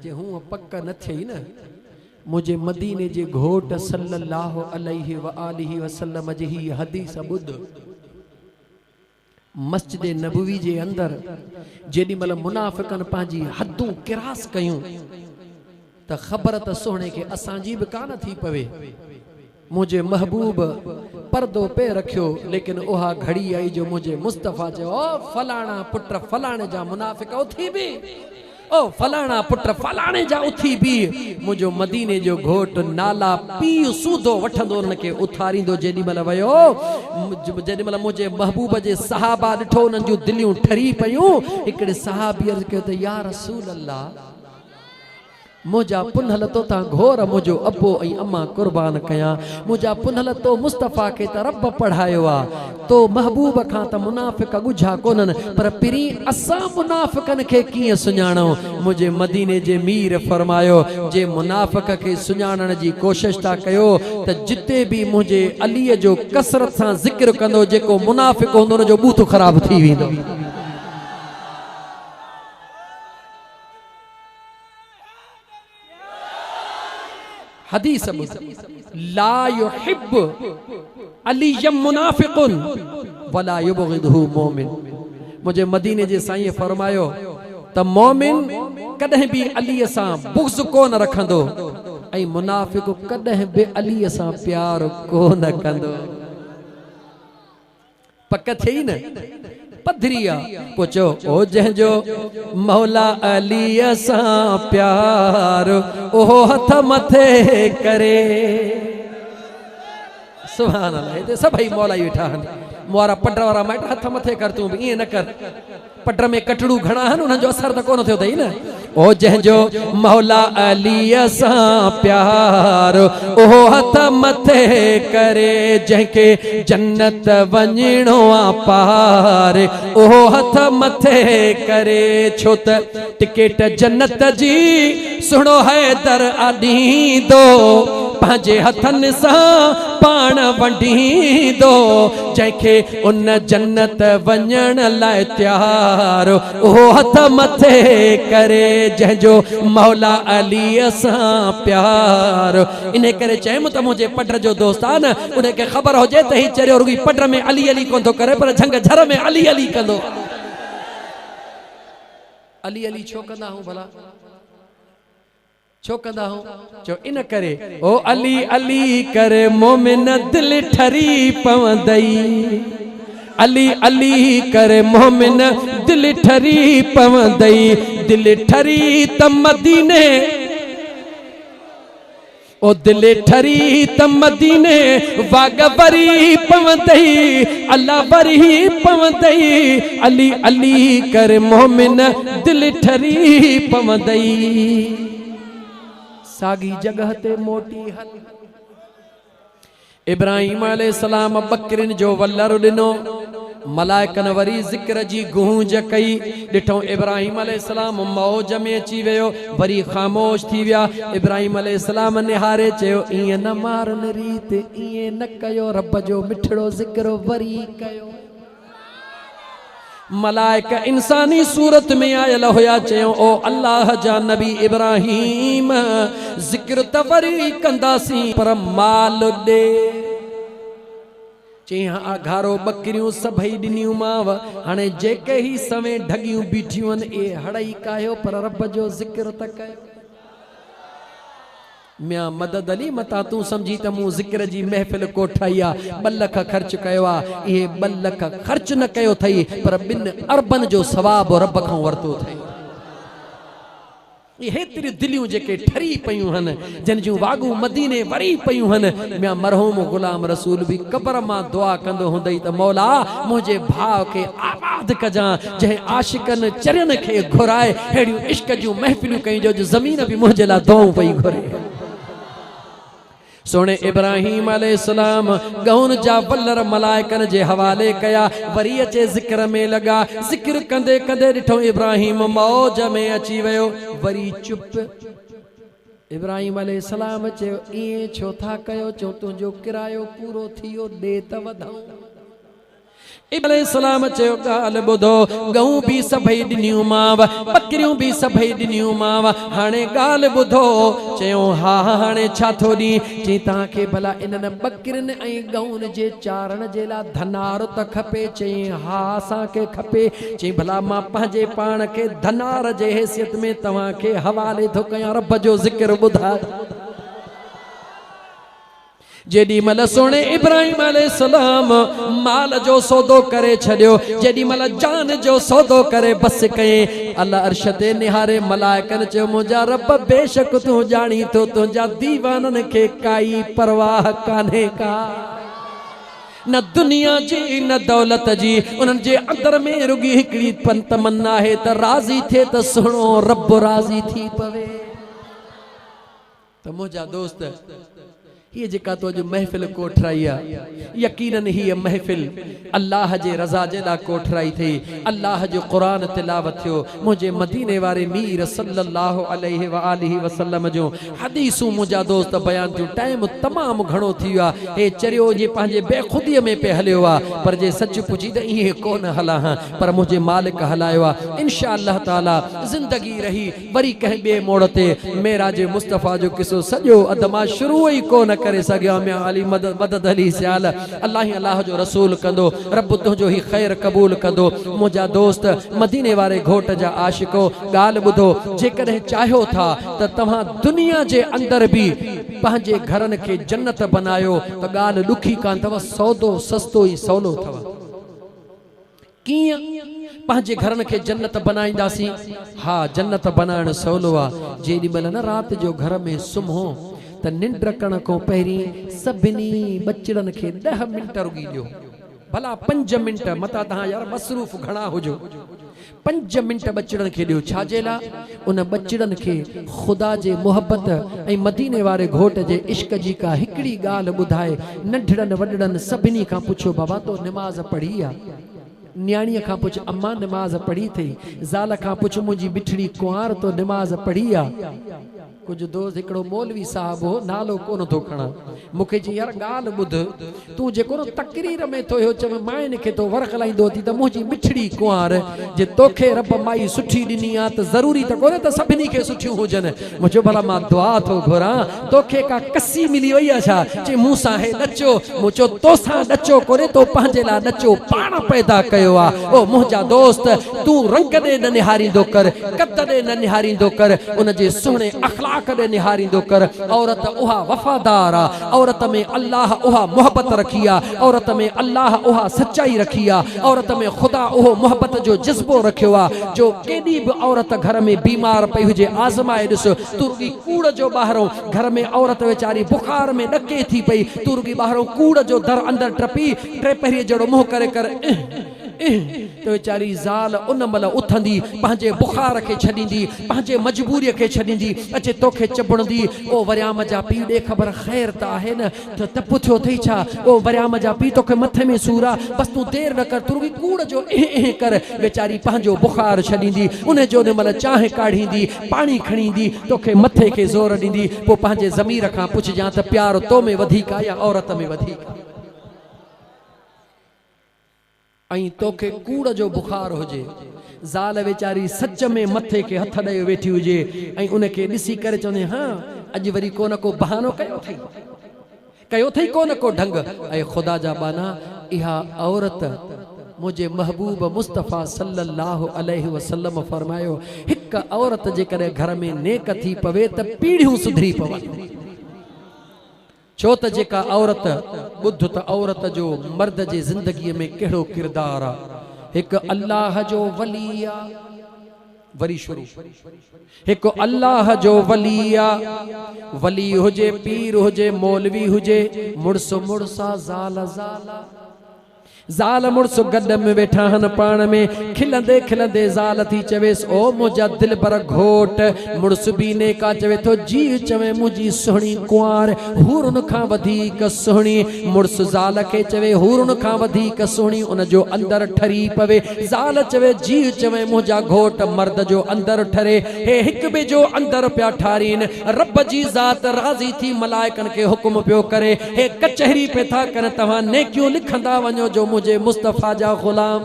जे हूअ पक न थिए न, मुझे मदीने जे घोट सल्लल्लाहु अलैहि व आलिहि वसल्लम जी ही हदीस ॿुध। मस्जिद नबवी जे अंदर जेडी मल मुनाफिकन पांजी हदूं किरास कयूं त खबर त सोहणे के असांजी भी कान थी पवे। मुझे महबूब पर्दो पे रखियो, लेकिन ओहा घड़ी आई जो मुझे मुस्तफा जो ओ फलाना पुत्र फलाने जा मुनाफिक उथी भी, ओ फलाना पुत्र फलाने जा उथी भी। मुझो मदीने जो घोट नाला पी सूदो वठंदो उनके उथारींदो। जेडी मल वयो, जेडी मल मुझे महबूब जे सहाबा ॾिठो, उन्हनि जूं दिलियूं ठरी पयूं। हिकिड़े सहाबी अर्ज़ कयो त या रसूल अल्लाह, मुझा पुनहल तो ता घोर मुझो अबो ऐं अम्मा कुर्बान कया। मुझा पुनहल तो मुस्तफा के त रब पढ़ायो आ, तो महबूब खां त मुनाफिक गुझा कोनन, पर पिरी असां मुनाफिकन के कीअं सुञाणो। मुझे मदीने जे मीर फरमायो, जे मुनाफिक के सुञाणण जी कोशिश था कयो त जिते भी मुझे अलीअ जो कसरत सां ज़िक्र कंदो, जेको मुनाफिक हूंदो उन जो बूथ ख़राब थी वेंदो। हदीस ला युहिब अलीयम मुनाफिकुन वला युबग़िदहु मोमिन। मुझे मदीने जे साईं फरमायो त मोमिन कदह भी अलीअ सां बुग़्ज़ कोन रखंदो, ऐं मुनाफिक कदह भी अलीअ सां प्यार कोन कंदो। पक थी न पधरिया पुछो ओ जंहिंजो मौला अलीअ सां प्यार, ओहो हथ मथे करे। सुभान अल्लाह। हिते सभई मौला ई वेठा आहिनि, मोरा पटर वारा माइट हथ मथे कर, तूं भी ईअं न कर। पटर में कटड़ू घणा आहिनि, उन्हनि जो असर त कोन थियो अथई न। ओ जंहिंजो मौला अलीअ सां प्यार, ओहो हथ मथे करे। जंहिंखे जन्नत वञिणो आ पार, ओहो हथ मथे करे। छो त टिकेट जन्नत जी सुणो हैदर आॾींदो, पंहिंजे हथनि सां पाण वंडींदो। जंहिंखे उन जन्नत वञण लाइ तयार, ओहो हथ मथे करे। जंहिंजो मौला अलीअ सां प्यार। इन करे चयमि त मुंहिंजे पटर जो दोस्त आहे न, उनखे ख़बर हुजे त ही चरियो रुगी पटर में अली अली कोन थो करे, पर झंग झर में अली अली कंदो। अली अली छो कंदा हूं भला, छो कंदा हूं? चो इन करे ओ अली अली करे मोमिन दिल ठरी पवंदई। अली अली करे मोमिन दिल ठरी पवंदई। दिल ठरी त मदीने ओ दिल ठरी त मदीने वाग वरी पवंदई अल्लाह वरी पवंदई अली अली कर मोमिन दिल ठरी पवंदई सागी जगह ते मोटी हल इब्राहिम अलैहिस्सलाम बकरिन जो वल्लर ॾिनो मलाइकन वरी ज़िक्र जी गूंज कई ॾिठो इब्राहिम अलैहिस्सलाम मौज में अची वियो वरी ख़ामोश थी विया इब्राहिम अलैहिस्सलाम निहारे चयो ईअं न मारन रीत ईअं न कयो रब जो मिठड़ो ज़िक्र वरी कयो मलाइक इंसानी सूरत में आयल हुया चयो ओ अल्लाह जा नबी इब्राहिम ज़िक्र त वरी कंदासीं पर माल ॾे चई हाँ घारो बकरियूं सभई ॾिनियूं माव हाणे जेके ही सवे ढगियूं बीठियूं आहिनि ए हड़ई कायो पर रब जो ज़िक्र त कयो मियां मदद अली मता तू समझी त मूं ज़िक्र जी महफ़िल को ठाही आहे 2 लख ख़र्च कयो आहे इहे 2 लख ख़र्च न कयो अथई पर 2 अरबन जो सवाब रब खां वरितो अथई हेतरी दिलियूं जेके ठरी पयूं हन जन जूं वागू मदीने वरी पयूं हन मियां मरहूम गुलाम रसूल भी कबर मां दुआ कंदो हुंदई त मौला मुझे भाव के आबाद कजा जह आशिकन चरन के घुराए हेड़ियूं इश्क जूं महफिलूं कई जो जमीन भी मुझे ला दुआऊं पई घुरे सोने इब्राहिम अलैहिस्सलाम गौन जा वल्लर मलाइकन जे हवाले कया वरी अचे ज़िक्र में लगा ज़िक्र कंदे कंदे ॾिठो इब्राहिम मौज में अची वियो वरी चुप इब्राहिम अलैहिस्सलाम चयो इएं छो था कयो चो तुंहिंजो किरायो पूरो थियो ॾे त वधाऊं इब्राहिम चयो ॻाल्हि ॿुधो गऊं भी सभई ॾिनियूं माव बकरियूं भी सभई ॾिनियूं माव हाणे ॻाल्हि ॿुधो चयो हा हाणे छा थो ॾी चई तव्हांखे भला इन्हनि बकरियुनि ऐं गऊंनि जे चारण जे लाइ धनार त खपे चई हा असांखे खपे चई भला मां पंहिंजे पाण खे धनार जे हैसियत में तव्हांखे हवाले थो कयां रब जो ज़िक्र ॿुधाए जेडी मल सोने इब्राहिम अलैहिस्सलाम माल जो सौदो करे छड़ियो जेडी मल जान जो सौदो करे बस कए अल्लाह अर्श ते निहारे मलाइकन चयो मुंहिंजा रब बेशक तू जानी तो तुंहिंजा दीवानन खे काई परवाह कान्हे का न दुनिया जी न दौलत जी उन्हनि जे अंदर में रुगी हिकड़ी तमन्ना है त राज़ी थे त सुनो रब राज़ी थी पवे त मुंहिंजा दोस्त ये जेका तो जो महफिल कोठराई यकीनन ही महफिल अल्लाह जे रज़ा जे ला कोठराई थी अल्लाह जो कुरान तिलावत थियो मुझे मदीने वारे मीर सल्लल्लाहु अलैहि व आलिहि वसल्लम जो हदीसूं मुझा दोस्त बयान थियो टाइम तमाम घणो थी वियो हे चरियो जे पंहिंजे बेखुदी में पे हलियो पर जे सच पुछी त इहे कोन हला पर मुझे मालिक हलायो इंशाअल्लाह ताला जिंदगी रही वरी कहीं बे मोड़ ते मेरा जे मुस्तफा जो किसो सजो अदमा शुरू ही कोन करे सगया मैं अली मदद अली सियाल अल्लाह ही अल्लाह जो रसूल कंदो रब तुझो ही खैर कबूल कंदो मुझा दोस्त मदीने वारे घोट जा आशिको गाल बुधो जे कदे चाहो था त तवा दुनिया जे अंदर भी पंहिंजे घरन के जन्नत बनायो त गाल दुखी कान तव सौदो सस्तो ही सौलो थव किया पंहिंजे घरन के जन्नत बनाईंदासी हाँ जन्नत बनाइण सवलो आ जेडी मल न रात जो घर में सुम्हो त निंड करण को पहिरी सभिनी बचड़न के 10 मिनट रुगी दियो भला 5 मिनट मता तहां यार मसरूफ घणा हुजो 5 मिनट बचड़न के दियो छाजेला उन बचड़न के खुदा जे मोहब्बत ऐं मदीने वारे घोट जे इश्क जी का हिकड़ी गाल बुधाए नंढड़न वडड़न सभिनी का पूछो बाबा तो नमाज पढ़ी आ न्याणीअ खां पुछ अम्मा नमाज पढ़ी थई ज़ाल खां पुछ मुंहिंजी बिठड़ी कुंवार तो नमाज पढ़ी आ कुछ दोस्त हिकड़ो मौलवी साहब हो नालो कोन थो खणा मूंखे जी यार गाल बुध तू जेको न तकरीर में तो हो चवे माइन के तो वरख लाइंदो थी त मुंहिंजी बिठड़ी कुंवार जे तोखे रब माई सुठी ॾिनी आ त ज़रूरी त कोने त सभिनी खे सुठियूं हुजनि मुंहिंजो भला मां दुआ थो घुरां तोखे का कसी मिली वई आहे छा जे मूं सां हे नचो मूं चयो तोसां नचो कोने तो पंहिंजे लाइ नचो पाण पैदा कयो आ ओ मुंहिंजा दोस्त तू रंग ॾे न निहारींदो कर कद ॾे न निहारींदो कर उन जे सुहिणे अखलाक ताक दे निहारींदो कर। औरत उहा वफादार आ, औरत में अल्लाह उहा मोहब्बत रखी आ, औरत में अल्लाह उहा सच्चाई रखी आ, औरत में खुदा उहो मोहब्बत जो जज्बो रखियो आ। जो केडी भी औरत घर में बीमार पई हुजे आजमाए ॾिस, तुर्गी कूड़ जो ॿाहिरों घर में औरत वेचारी बुखार में ॾके थी पई, तुर्गी ॿाहिरों कूड़ जो दर अंदर टपी टे पहिरीं जहिड़ो मुंहुं करे तो वेचारी ज़ाल उन महिल उथंदी, पंहिंजे बुखार के छॾींदी, पंहिंजे मजबूरीअ खे छॾींदी, अचे तोखे चबणंदी। ओ वरियाम जा पी ॾे ख़बर ख़ैर त आहे न, त तप थियो अथई छा? ओ वरियाम जा पी तोखे मथे में सूर आहे, बसि तूं देरि न कर, तुर्गी कूड़ जो कर। वेचारी पंहिंजो बुखार छॾींदी, उन जो उन महिल चांहि काढ़ींदी, पाणी खणींदी, तोखे मथे खे ज़ोर ॾींदी। पोइ पंहिंजे ज़मीर खां पुछजां त प्यार तो में वधीक आहे या औरत में वधीक आहे? ऐं तोखे कूड़ जो बुखार हुजे, ज़ाल वेचारी सच में मथे के हथ ॾेई वेठी हुजे ऐं उनखे ॾिसी करे चवंदे हाँ अॼु वरी को न को बहानो कयो अथई को न को ढंग। ऐं ख़ुदा जा बाना इहा औरत मुझे महबूब मुस्तफ़ा सल्लल्लाहु अलैहि वसल्लम फरमायो, हिक औरत जेकॾहिं घर में नेक थी पवे त पीढ़ियूं सुधरी पवनि। छो त जेका औरत ॿुध त औरत जो मर्द जे ज़िंदगीअ में कहिड़ो किरदार आहे। हिकु अल्लाह जो वली आ, वरी शुरू, हिकु अल्लाह जो वली आ, वली हुजे पीर हुजे मौलवी हुजे, मुड़स मुड़सा ज़ाल ज़ाला, ज़ाल मुड़स गॾ में वेठा हन पाण में, खिलंदे खिलंदे ज़ाल थी चवेसि ओ मुंहिंजा दिल भर घोट। मुड़स बि नेका चवे थो जी चवे मुंहिंजी सुहिणी कुंवार हुरुन खां वधीक सुहिणी। मुड़स ज़ाल खे चवे हुरुन खां वधीक सुहिणी, उन जो अंदर ठरी पवे। ज़ाल चवे जी चवे मुंहिंजा घोट, मर्द जो अंदर ठरे। हे हिक ॿिए जो अंदर पिया ठारीन। रब जी ज़ात राज़ी थी मलाइकनि खे हुकुम पियो करे, हे कचहरी पे था कनि तव्हां नेकियूं लिखंदा वञो जो मुझे मुस्तफ़ा जा गुलाम।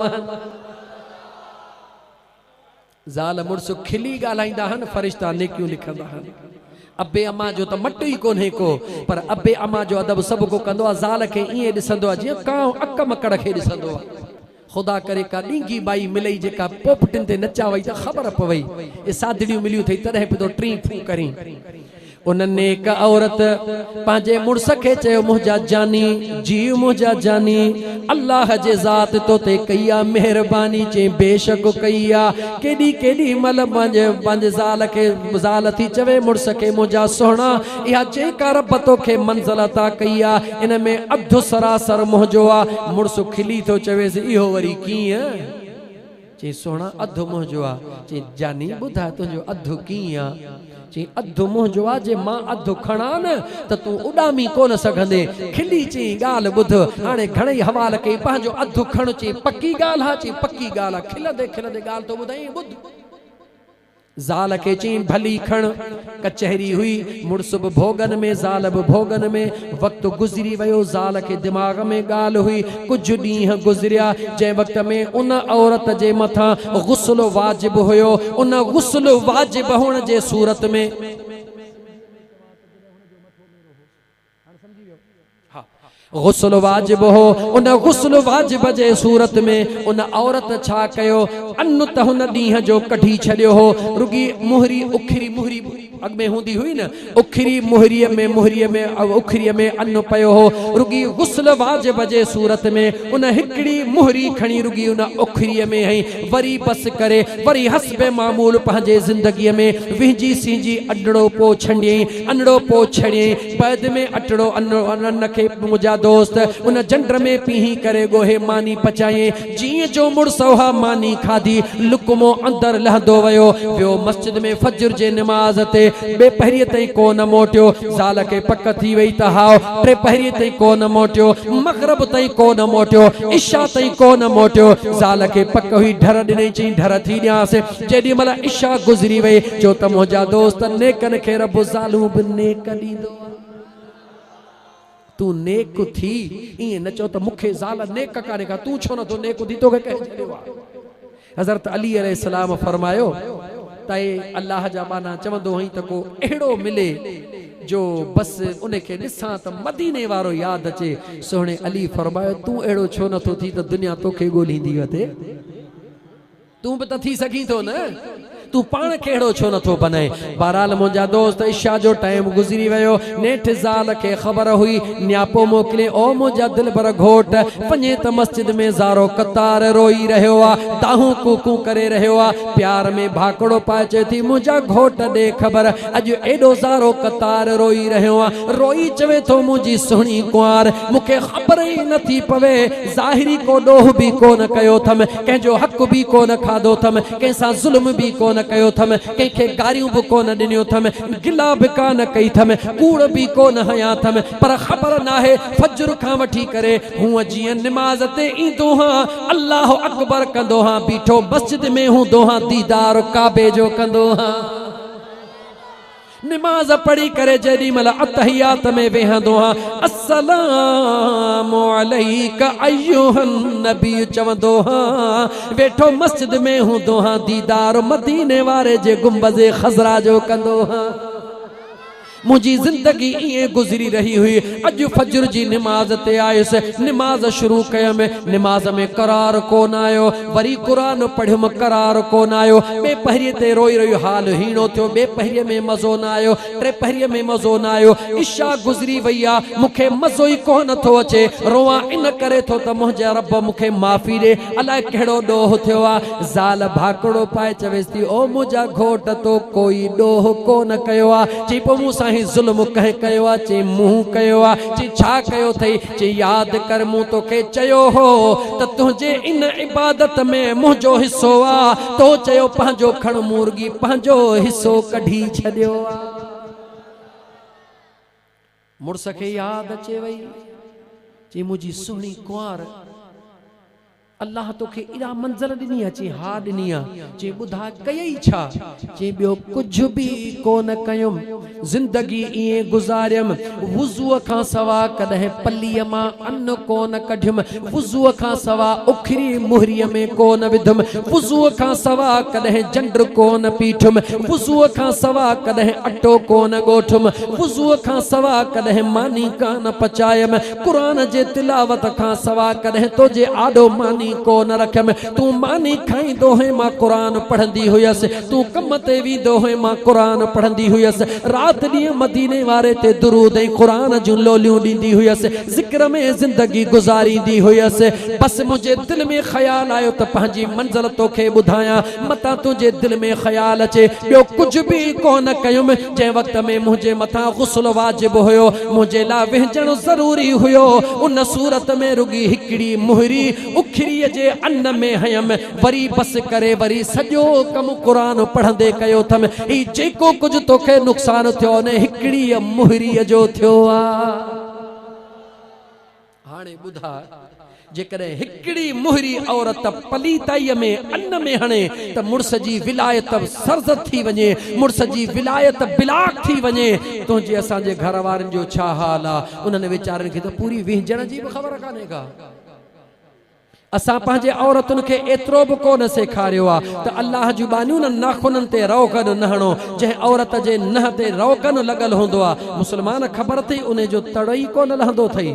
ज़ाल मुड़स खिली ॻाल्हाईंदा हन, फरिश्ता नेकियूं लिखंदा हन। अबे अम्मा जो त मट ई कोन्हे को, पर अबे अम्मा जो अदब सभु को कंदो आहे। ज़ाल खे ईअं ॾिसंदो आहे जीअं कांउ अक मकड़ खे ॾिसंदो आहे। ख़ुदा करे का ॾींगी बाई मिलई जेका पोपटिन ते नचा वई त ख़बर पवई ये सादड़ियूं मिलियूं अथई, तॾहिं बि तो टी फू करी। उन नेक औरत पंहिंजे मुड़स खे चयो मुंहिंजा जानी जीव मुंहिंजा जानी, अल्लाह जे ज़ात तो ते कई आहे महिरबानी, चई बेशक कई आहे। केॾी केॾी महिल पंहिंजे ज़ाल खे ज़ाल थी चवे मुड़स खे मुंहिंजा सुहिणा, इहा जेका रब तोखे मंज़िल अता कई आहे इन में अधु सरासर मुंहिंजो आहे। मुड़स खिली थो चवेसि इहो वरी कीअं? चई सुहिणा अधु मुंहिंजो आहे। चई जानी ॿुधाए तुंहिंजो अधु कीअं आहे? चई अधु मुंहिंजो आहे, जे मां अधु खणा न त तूं उॾामी कोन सघंदे। खिली चई ॻाल्हि ॿुध, हाणे घणेई हवाल कई पंहिंजो अधु खण। चई पक्की ॻाल्हि आहे? चई पक्की ॻाल्हि आहे। खिलंदे खिलंदे ॻाल्हि तो ॿुधाई ॿुध। ज़ाल खे चई भली खण। कचहरी हुई, मुड़स बि भोगन में ज़ाल बि भोगन में। वक़्तु गुज़री वियो, ज़ाल खे दिमाग़ में ॻाल्हि हुई। कुझु ॾींहं गुज़रिया जंहिं वक़्त में उन औरत जे मथां गुस्ल वाजिब हुयो। उन गुस्ल वाजिब हुअण जे सूरत में गुस्ल वाजिब हो, उन गुस्ल वाजिब जे सूरत में उन औरत छा कयो? अन्न त हुन ॾींहं जो कढी छॾियो हो। रुगी मुहरी उखरी मुहरी अॻ में हूंदी हुई न, उखरी मुहरीअ में उखरीअ में अन्न पियो हो। रुगी गुस्ल वाजिब जे सूरत में उन हिकिड़ी मुहरी खणी रुगी उन उखरीअ में हई। वरी बस करे वरी हस्बे मामूल पंहिंजे ज़िंदगीअ में विझी सिंजी अडड़ो पो छॾियईं, अनड़ो पो छॾियईं। बैद में अटड़ो अन्न खे मुंहिंजा दोस्त उन जंड में पीही करे गोहे मानी पचाई। जीअं जो मुड़स उहा मानी खाधी, लुकमो अंदर लहंदो वियो। वियो मस्जिद में फजर जे नमाज़ ते, बे पहिरीं ताईं कोन मोटियो। ज़ाल खे पक थी वई त हाओ टे पहिरीं ताईं कोन मोटियो, मग़रिब ताईं कोन मोटियो, इशा ताईं कोन मोटियो। ज़ाल खे पक हुई, ढर ॾिनई, चई ढर थी ॾियांसि। जेॾी महिल इशा गुज़री वई, जो त मुंहिंजा दोस्त नेकनि खे रब ज़ालूं बि नेक ॾींदो। तू नेक थी, ईअं न चओ त मूंखे ज़ाल नेक कान्हे का, तू छो नथो नेक थी? तोखे कंहिं छॾियो आहे? हज़रत अली अलैहिस्सलाम फरमायो त अल्लाह जा माना चवंदो हुई त को अहिड़ो मिले जो बसि उनखे ॾिसां त मदीने वारो यादि अचे। सोहणे अली फरमायो तूं अहिड़ो छो नथो थी त दुनिया तोखे ॻोल्हींदी वठे? तूं बि त थी सघीं थो न। तू पाण केड़ो छो नथो बनाए। बहरहाल मुंहिंजा दोस्त इशा जो टाइम गुज़री वियो। नेठ ज़ाल खे ख़बर हुई, न्यापो मोकिले, ओ मुंहिंजा दिल भर घोट वञे त मस्जिद में ज़ारो कतार रोई रहियो आहे, दाहूं कूकू करे रहियो आहे, प्यार में भाकड़ो पाए चए थी मुंहिंजा घोट ॾे ख़बर अॼु एॾो ज़ारो कतार रोई रहियो आहे। रोई चवे थो मुंहिंजी सुहिणी कुंवार मूंखे ख़बर ई नथी पवे, ज़ाहिरी को ॾोह बि कोन कयो अथमि, कंहिंजो हक़ बि कोन खाधो अथमि, कंहिंसां ज़ुल्म बि कोन कयो अथमि, कंहिंखे गारियूं बि कोन ॾिनियूं अथमि, गिला बि कान कई अथमि, कूड़ बि कोन हया अथमि, पर ख़बर नाहे फजर खां वठी करे हूअं जीअं निमाज़ ते ईंदो हां, अल्लाह अकबर कंदो हां, बीठो मस्जिद में हूंदो हां, दीदार काबे जो कंदो हां। नमाज पढ़ी करे जेडी मल अतहियात में वेहंदो हां, अस्सलामु अलैका अय्युहन नबी चवंदो हां, वेठो मस्जिद में हूंदो हां, दीदार मदीने वारे जे गुंबज़े खज़रा जो कंदो हां। मुझी जिंदगी ये गुजरी रही हुई। अज फजर जी नमाज ते आयुस, नमाज शुरू कयम, नमाज में करार कोन आयो, वरी कुरान पढ़ियम करार कोन आयो, बे पहरिए ते रोई रही हाल हीणो थियो, बे पहरिए में मज़ो न आयो, टे पहरिए में मज़ो न आयो, इशा गुजरी वई आ, मुखे मज़ो ही कोन थो अचे, रोआ इन करे थो त मुंहिंजा रब मुखे माफ़ी दे, अलाए कहिड़ो ॾोह थियो आ। ज़ाल भाकड़ो पाए चवेस थी, ओ मुंहिंजा घोट तो कोई ॾोह कोन कयो आ, चई पोइ मूंसां ज़ुल्म कह कयो आ, चे मुंह कयो आ, चे छा कयो थई, चे याद कर मूं तोखे चयो हो त तुझे इन इबादत में मुंहिंजो हिस्सो आ, तो चयो पंहिंजो खण मुर्गी पंहिंजो हिस्सो कढी छॾियो आ। मुड़स खे याद अचे वई, चे मुंहिंजी सुहिणी कुंवार अल्लाह तोखे इरा मंज़िल ॾिनी आहे, चे हा ॾिनी आहे, चे ॿुधा कयई छा, चे ॿियो कुझु बि कोन कयुम, ज़िंदगी ईअं गुज़ारियम, वुज़ूअ खां सवा कॾहिं पलीअ मां अन्न कोन कढियुम, वुज़ूअ खां सवा उखरी मुहरीअ में कोन विधुम, वुज़ूअ खां सवा कॾहिं जंड कोन पीठुम, वुज़ूअ खां सवा कॾहिं अटो कोन ॻोठुम, वुज़ूअ खां सवा कॾहिं मानी कान पचायम, क़ुरान जे तिलावत खां सवा कॾहिं तोजे आॾो मानी कोन रखियम, तू मानी खाईंदो है मां कुरान पढ़ंदी हुयसि, तू कम ते वेंदो है मां कुरान पढ़ंदी हुयसि, रात ॾींहुं मदीने वारे ते दुरूद ऐं कुरान जूं लोलियूं ॾींदी हुयसि, ज़िक्र में ज़िंदगी गुज़ारींदी हुयसि। बस मुंहिंजे दिल में ख़्याल आयो त पंहिंजी मंज़िल तोखे ॿुधायां, मतां तुंहिंजे दिल में ख़्याल अचे, ॿियो कुझु बि कोन कयुमि। जंहिं वक़्त में मुंहिंजे मथां गुस्ल वाजिब हुयो, मुंहिंजे लाइ विझणु ज़रूरी हुयो, उन सूरत में रुगी हिकिड़ी मुहरी उखरी जे अन्न में हयम, वरी बस करे वरी सॼो कमु क़ुरान पढ़ंदे कयो अथमि। ही जेको कुझु तोखे नुक़सान थियो न हिकिड़ी मुहरीअ जो थियो आ। हाणे ॿुधा, जेकॾहिं हिकिड़ी मुहरी औरत पलीताईअ में अन्न में हणे त मुड़स जी विलायत सरज़द थी वञे, मुड़स जी विलायत बिलाक थी वञे। तुंहिंजे असांजे घर वारनि जो छा हाल आहे, उन्हनि वीचारनि खे त पूरी विहजण जी बि ख़बर कान्हे का। असां पंहिंजे औरतुनि खे एतिरो बि कोन सेखारियो आहे त अल्लाह जूं बानियूं न नाखुननि ते रोगन न हणो, जंहिं औरत जे नह ते रोगन लॻल हूंदो आहे, मुस्लमान ख़बर अथई उन जो तड़ ई कोन लहंदो अथई,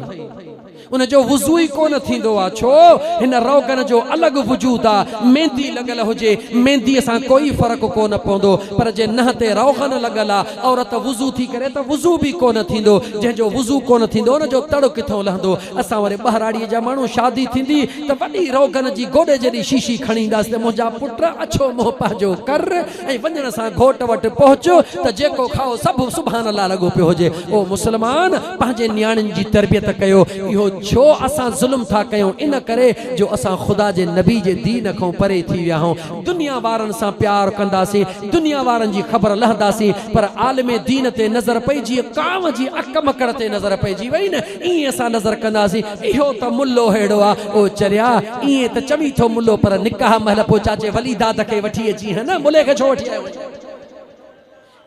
उन जो वुज़ू ही कोन थींदो आहे, छो हिन रोगन जो अलॻि वजूद आहे। मेहंदी लॻल हुजे, मेहंदीअ सां कोई फ़र्क़ु कोन पवंदो, पर जे नह ते रोगन लॻल आहे, औरत वुज़ू थी करे त वुज़ू बि कोन थींदो, जंहिंजो वुज़ू कोन थींदो उन जो तड़ किथां लहंदो। असां वरी ॿहराड़ीअ जा माण्हू शादी थींदी त वॾी रोगन जी गोॾे जॾहिं शीशी खणी ईंदासीं त मुंहिंजा पुट अछो मोह पंहिंजो कर ऐं वञण सां घोट वटि पहुचो त जेको खाओ सभु सुभान अल्लाह लॻो पियो हुजे। ओ मुस्लमान, पंहिंजे नियाणियुनि जी तरबियत कयो। इहो छो असां ज़ुल्म था कयूं, इन करे जो असां ख़ुदा जे नबी जे दीन खां परे थी विया आहियूं। दुनिया वारनि सां प्यार कंदासीं, दुनिया वारनि जी ख़बर लहंदासीं, पर आलिम दीन ते नज़र पई, जीअं कांव जी अक मकड़ ते नज़र पइजी वई न, ईअं असां नज़र कंदासीं। इहो त मुल्लो हेड़ो आहे, ओ चरिया ईअं त चवी थो मुल्लो, पर निकाह महल पोइ चाचे वली दाद खे वठी अची है न, मुले खे छो वठी आयो।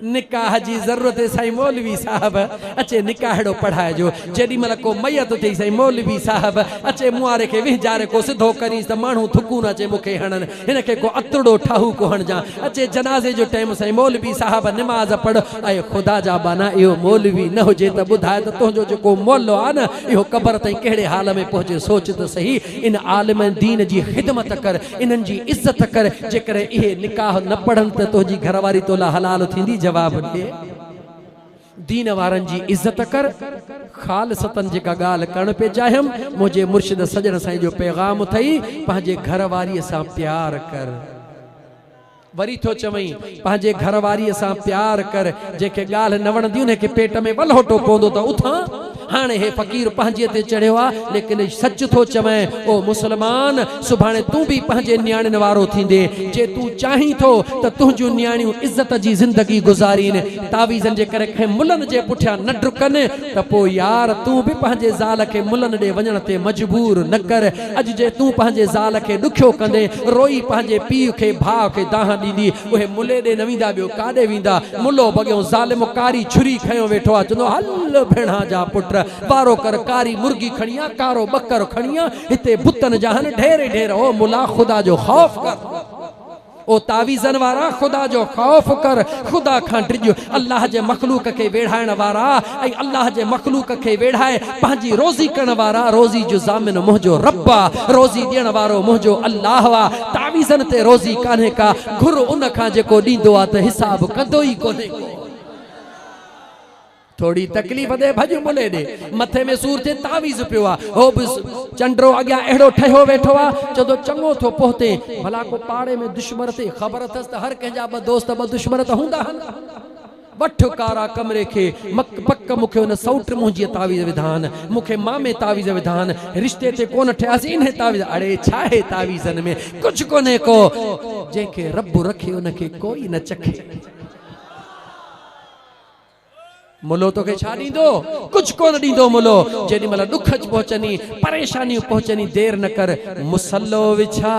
निकाह जी जरूरत है साईं मौलवी साहब अचे निकाहड़ो पढ़ाए जो जेडी मल को मैयत थी साईं मौलवी साहब अचे मुआरे के विचारे को सिधो करी त मानू थुकू न अचे मुखे हणन हिन के को अतड़ो ठाहू को हण जा अचे जनाजे जो टाइम साईं मौलवी साहब नमाज पढ़ आए खुदा जा बाना इहो मौलवी न होजे त बुधाए त तुंहिंजो जेको मोलो आ न इहो कबर ताईं कहिड़े हाल में पहुचे सोच त सही इन आलिम दीन जी खिदमत कर इन्हनि जी इज्जत कर जेकर इहे निकाह न पढ़न त तुंहिंजी घरवारी तोला हलाल थींदी जवाब दे दीन वारन जी इज्जत कर खालसतन जेका गाल करण पे चाहियम मुझे मुर्शिद सजन साईं जो पैगाम थई पंहिंजे घरवारी सां प्यार कर वरी थो चवई पंहिंजे घरवारी सां प्यार कर जेके गाल न वणंदियूं ने के पेट में वलोटो पवंदो त उथां हाणे हे फकीर पंहिंजे ते चढ़ियो आ लेकिन सच थो चवई ओ मुसलमान सुभाणे तू भी पंहिंजे न्याणियुनि वारो थींदे जे तू चाहीं थो त तुंहिंजूं न्याणियूं इज्जत जी जिंदगी गुज़ारीन तावीज़न जे करे खे मुलन जे पुठियां न डुकनि त पोइ यार तू भी पंहिंजे ज़ाल खे मुलन ॾे वञण ते मजबूर न कर अॼु जे तू पंहिंजे ज़ाल खे ॾुखियो कंदे रोई पंहिंजे पीउ खे भाउ खे दाह ॾींदी उहे मुले ॾे न वेंदा ॿियो काॾे वेंदा मुलो बॻियो ज़ालिम कारी छुरी खयो वेठो आहे चवंदो हल भेणा जा पुट वारो कर कारी मुर्गी खणिया कारो बकर खणिया हिते बुतन जहान ढेरे ढेर ओ मुला खुदा जो खौफ कर ओ तावीज़न वारा खुदा जो खौफ कर खुदा खां डिॼ अल्लाह जे मखलूक के वेढ़ाइण वारा ऐं अल्लाह जे मखलूक के वेढ़ाए पंहिंजी रोज़ी करण वारा रोज़ी जो ज़ामिन मुंहिंजो रब आहे रोज़ी ॾियण वारो मुंहिंजो अल्लाह आहे तावीज़न ते रोज़ी कान्हे का घुर उन खां जेको ॾींदो आहे त हिसाब कंदो ई कोन्हे थोड़ी तकलीफ़ दे भज मुले दे मथे में सूर थे तावीज़ पियो आ हो बि चंड्रो अॻियां अहिड़ो ठहियो वेठो आ चवंदो चङो थो पहुते भला को पाड़े में दुश्मन ते ख़बर अथसि त हर कंहिंजा ॿ दोस्त ॿ दुश्मन त हूंदा आहिनि वठ कारा कमरे के पक मुखे उन सौट मुंहिंजी तावीज़ विधान मुखे मामे तावीज़ विधान रिश्ते ते कोन ठहियासीं इन तावीज़ अड़े छा आहे तावीज़न में कुझु कोन्हे को जंहिंखे रब रखे उनखे कोई न चखे मुलो तो के छा ॾींदो कुझु कोन ॾींदो मुलो जेॾी महिल ॾुख पहुचनी परेशानियूं पहुचनी देर न कर मुसल्लो विछा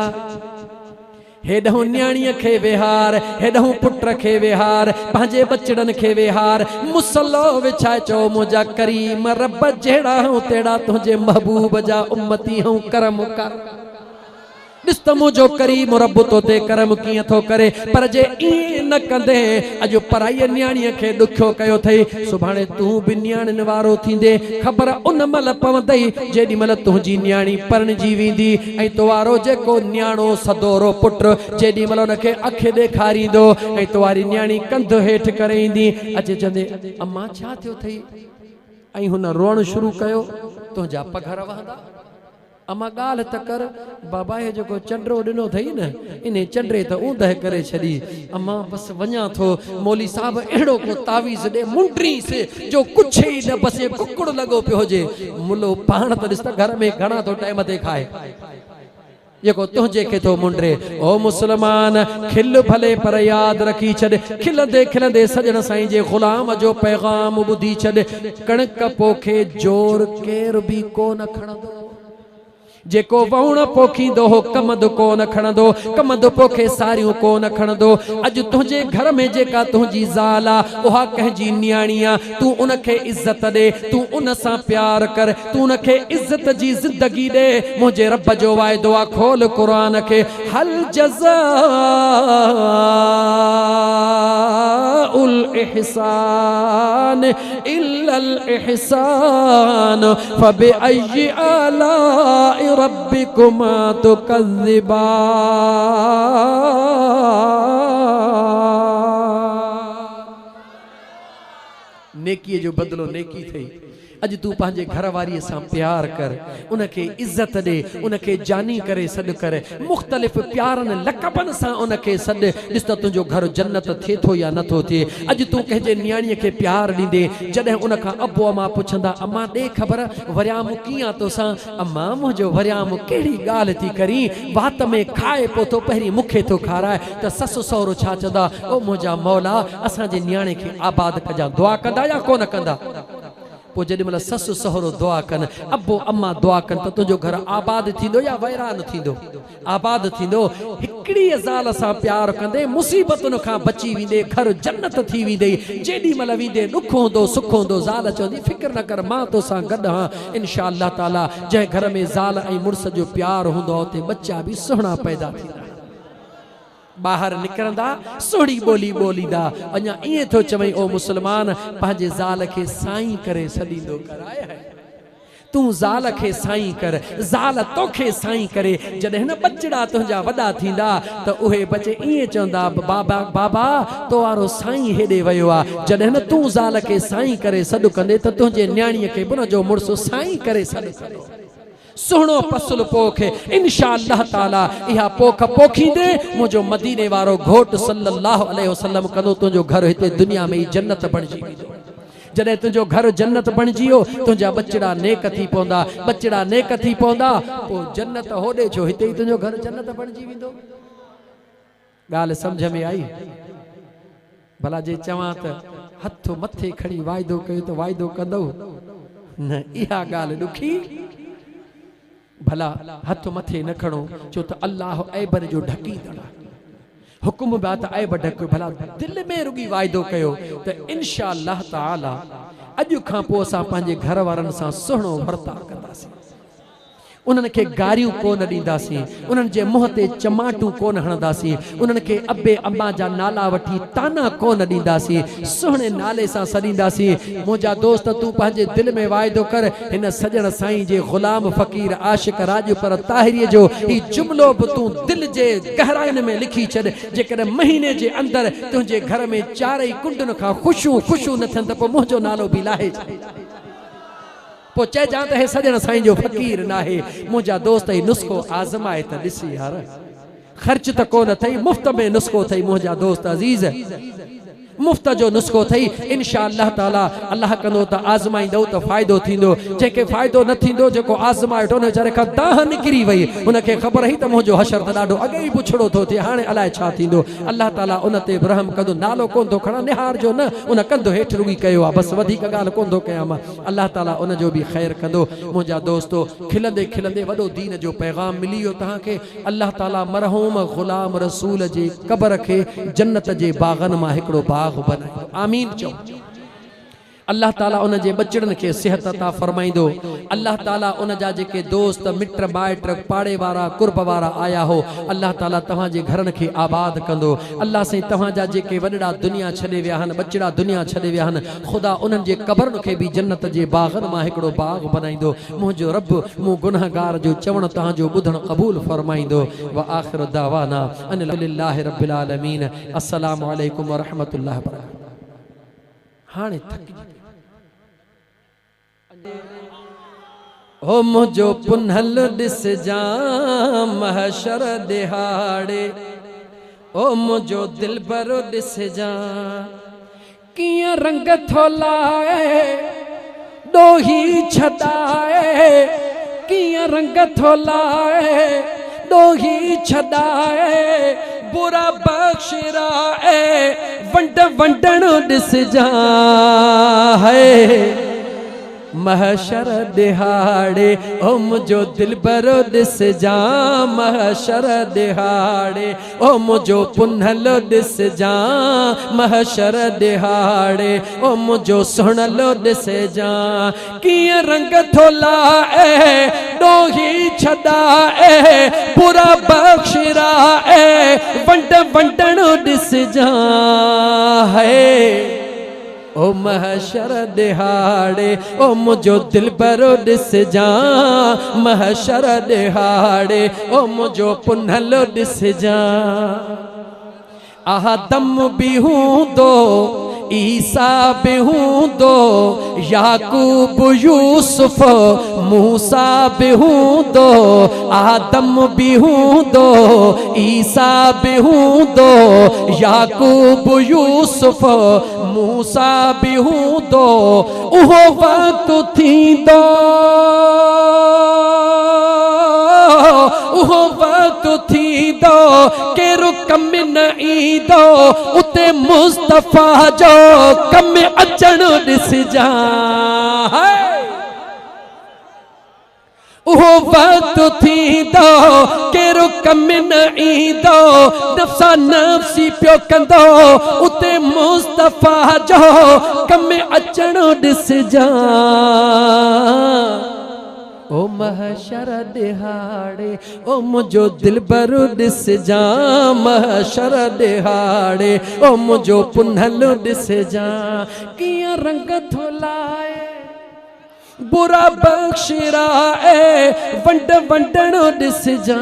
हेॾहूं न्याणीअ खे विहार हेॾहूं पुट खे विहार पंहिंजे बचड़नि खे विहार मुसल्लो विछाए चओ मुंहिंजा करीम रब जहिड़ा हूं तहिड़ा तुंहिंजे महबूब जा उम्मती हूं करम कर ॾिस त मुंहिंजो करीम रब तो ते करम कीअं थो करे पर जे ईअं न कंदे अॼु पराईअ न्याणीअ खे ॾुखियो कयो अथई सुभाणे तूं बि न्याणियुनि वारो थींदे ख़बर उन महिल पवंदई जेॾी महिल तुंहिंजी न्याणी परिणिजी वेंदी ऐं तुवारो जेको न्याणो सदोरो पुट जेॾी महिल उनखे अखि ॾेखारींदो ऐं तुवारी न्याणी कंध हेठि करे ईंदी अचे चवंदे अम्मा छा थियो अथई ऐं हुन रोअण शुरू कयो तुंहिंजा पघर वहंदा अम्मा ॻाल्हि त कर बाबा हे जेको चंड्रो ॾिनो अथई न इन चंड्रे त ऊंदह करे छॾी अम्मा बसि वञा थो मौली साहब अहिड़ो को तावीज़ ॾे मुंडी से जो कुझु ई न बसि कुकड़ लॻो पियो हुजे मुलो पाण त ॾिस त घर में घणा थो टाइम ते खाए जेको तुंहिंजे खे थो मुंडरे ओ मुसलमान खिल भले पर यादि रखी छॾ खिलंदे खिलंदे सजण साईं जे ग़ुलाम जो पैगाम ॿुधी छॾ कणक पोखे जोर केर बि कोन खणंदो जेको वहुण पोखींदो हो कमंद कोन खणंदो कमंद पोखे सारियूं कोन खणंदो अॼु तुंहिंजे घर में जेका तुंहिंजी ज़ाल आहे उहा कंहिंजी न्याणी आहे तूं उनखे इज़त ॾे तूं उन सां प्यार कर तूं उनखे इज़त जी ज़िंदगी ॾे मुंहिंजे रब जो वाइदो आहे खोल क़ुरान खे हल जज़ाउल इहसान इल्लल इहसान फबिअय्यि आलाइ रब्बिकुमा तुकज़्ज़िबान नेकी जो बदलो नेकी थई अज तू पंहिंजे घर वारी सां प्यार कर उनखे इज्जत दे उनखे जानी करे सॾु कर मुख़्तलिफ़ प्यारनि लक़बनि सां उनखे सॾु ॾिस त तुंहिंजो घर जन्नत थिए थो या नथो थिए अॼु तूं कंहिंजे न्याणीअ खे प्यार ॾींदे जॾहिं उनखां अबो अमा पुछंदा अम्मा ॾे ख़बर वरियाम कीअं तोसां अम्मा मुंहिंजो वरियाम कहिड़ी ॻाल्हि थी करी वात में खाए पोइ थो पहिरीं मूंखे थो खाराए त ससु सहुरो छा चवंदा ओ मुंहिंजा मौला असांजे न्याणे खे आबाद कजां दुआ कंदा या कोन कंदा पो जेॾी महिल ससु सहुरो दुआ कनि अबो अम्मा दुआ कनि त तुंहिंजो घर आबाद थींदो या वैरान थींदो? आबाद थींदो। हिकिड़ी ज़ाल सां प्यार कंदे मुसीबतुनि खां बची वेंदे, घर जन्नत थी वेंदे। जेॾी महिल वेंदे ॾुख हूंदो सुख हूंदो, ज़ाल चवंदी फिक्र न कर, मां तोसां गॾु आहियां इंशा अल्लाह ताला। जंहिं घर में ज़ाल ऐं मुड़ुस जो प्यार हूंदो उते बच्चा बि सुहिणा पैदा थींदा, बाहर निकरंदा, सुहिणी ॿोली ॿोलींदा। अञा ईअं थो चवई ओ मुस्लमान, पंहिंजे ज़ाल खे साईं करे सॾींदो कराए है। तूं ज़ाल खे साईं कर, ज़ाल तोखे साईं करे। जॾहिं न बचड़ा तुंहिंजा वॾा थींदा त उहे बचे ईअं चवंदा, बाबा बाबा तो वारो साईं हेॾे वियो आहे। जॾहिं न तूं ज़ाल खे साईं करे सॾु कंदे त तुंहिंजे न्याणीअ खे बि हुनजो मुड़ुसु साईं करे सॾु कंदो। सुहिणो पसुल पोख इंशा अल्लाह ताला। इहा पोख पोखींदे मुंहिंजो मदीने वारो घोट सल्लल्लाहु अलैहि वसल्लम कंदो तुंहिंजो घर हिते दुनिया में ई जन्नत बणिजी वेंदो। जॾहिं तुंहिंजो घर जन्नत बणिजी वियो, तुंहिंजा बचड़ा नेक थी पवंदा, बचड़ा नेक थी पवंदा, पोइ जन्नत होॾे छो, हिते ई तुंहिंजो घर जन्नत बणिजी वेंदो। ॻाल्हि सम्झ में आई? भला जे चवां त हथ मथे खणी वाइदो कयो त वाइदो कंदो न, इहा ॻाल्हि ॾुखी। भला हथ मथे न खणो, छो त अल्लाह ऐबन जो ढकींदड़ आहे। हुकुम बि त ऐब ढक, भला दिल में रुगी वाइदो कयो त इंशा अल्लाह ताला अॼु खां पोइ असां पंहिंजे घर वारनि सां सुहिणो वर्ताव कंदासीं। उन्हनि खे गारियूं कोन ॾींदासीं, उन्हनि जे मुंहं ते चमाटूं कोन हणंदासीं, उन्हनि खे अबे अम्मा जा नाला वठी ताना कोन ॾींदासीं, सुहिणे नाले सां सॾींदासीं। मुंहिंजा दोस्त तूं पंहिंजे दिलि में वाइदो कर, हिन सॼण साईं जे ग़ुलाम फ़क़ीर आशिक़ राॼ पर ताहिरीअ जो ही जुमिलो बि तूं दिलि जे गहराइनि में लिखी छॾ। जेकॾहिं महीने जे अंदरि तुंहिंजे घर में चारई कुंडुनि खां ख़ुशियूं ख़ुशियूं न थियनि त पोइ मुंहिंजो नालो बि लाहे छॾ। पोइ चइजां त हे सॼण साईं जो फ़क़ीर न आहे। मुंहिंजा दोस्त ही नुस्ख़ो आज़माए त ॾिसी यार, ख़र्च त कोन अथई, मुफ़्त में नुस्ख़ो अथई। मुंहिंजा दोस्त अज़ीज़, मुफ़्त जो नुस्ख़ो अथई। इंशा अल्लाह ताला अल्लाह कंदो त आज़माईंदो त फ़ाइदो थींदो। जंहिंखे फ़ाइदो न थींदो, जेको आज़माए वठो, उन वीचारे खां दाह निकिरी वई, उनखे ख़बर ई त मुंहिंजो हशर त ॾाढो अॻे ई पुछड़ो थो थिए, हाणे अलाए छा थींदो। अल्लाह ताला उन ते रहम कंदो। नालो कोन थो खणा, निहार जो न, उन कंधो हेठि रुगी कयो आहे, बसि वधीक ॻाल्हि कोन थो कयां मां। अल्लाह ताला उन जो बि ख़ैर कंदो। मुंहिंजा दोस्तो, खिलंदे खिलंदे वॾो दीन जो पैगाम मिली वियो तव्हांखे। अल्लाह ताला मरहूम ग़ुलाम रसूल जे क़बर खे जन्नत जे बाग़नि मां हिकिड़ो बाग़ बनाईंदो। आमीन चओ। अल्लाह ताला उन जे बचड़नि खे सिहत अता फरमाईंदो। अल्लाह ताला उन जा जेके दोस्त मिट माइट पाड़े वारा कुर्ब वारा आया हो, अल्लाह ताला तव्हांजे घरनि खे आबाद कंदो। अल्लाह साईं तव्हांजा जेके वॾड़ा दुनिया छॾे विया आहिनि, बचड़ा दुनिया छॾे विया आहिनि, ख़ुदा उन्हनि जे क़बरनि खे बि जन्नत जे बाग़नि मां हिकिड़ो बाग़ बनाईंदो। मुंहिंजो रब मूं गुनहगार जो चवण तव्हांजो ॿुधण क़बूल फरमाईंदो। व आख़िर दावाना अनिल लिल्लाहि रब्बिल आलमीन। अस्सलामु अलैकुम व रहमतुल्लाहि व बरकातहू। हाणे थकिजी हो मुझो पुनहल ॾिस जा महशर दिहाड़े, ओ मुझो दिलबरो ॾिस जा कीअं रंग थो लाए ॾोही छॾाए, कीअं रंग थो लाए ॾोही छॾाए, बुरा बख़्शिराए वंड वंडण ॾिस जा है महशर दिहाड़े, ओ मुझो दिलबरो ॾिस जा महशर दिहाड़े, ओ मुझो पुनहलो ॾिस जा महशर दिहाड़े, ओ मुझो सुहिणलो ॾिस जा कीअं रंग थो लाए ॾोही छॾाए, बुरा बख़्शिराए वंड वंडण ॾिस जा है ओ महशर दिहाड़े, ओ मुझो दिलबरो ॾिस जा महशर दिहाड़े, ओ मुझो पुनहलो ॾिस जा। आदम भी हूंदो, ईसा भी हूंदो, याकूब यूसुफ मूसा भी हूंदो, आदम भी हूंदो, ईसा भी हूंदो, याकूब यूसुफ मूसा भी हूंदो, उहो वक्त थींदो, उहो वक्त थींदो केरु कम न ईंदो उते मुस्तफा जो कम अचण ॾिसजा उहो वक्त थींदो केरो कम न ईंदो नफ्सा नफ्सी पियो कंदो उते मुस्तफा जो कम अचण ॾिसजा ओ महशर दिहाड़े ओ मुझो दिलबर ॾिसजा महशर दिहाड़े ओ मुझो पुनल ॾिसजा कियां रंग थो लाए बुरा बख्शिरा वंड वंडण ॾिसजा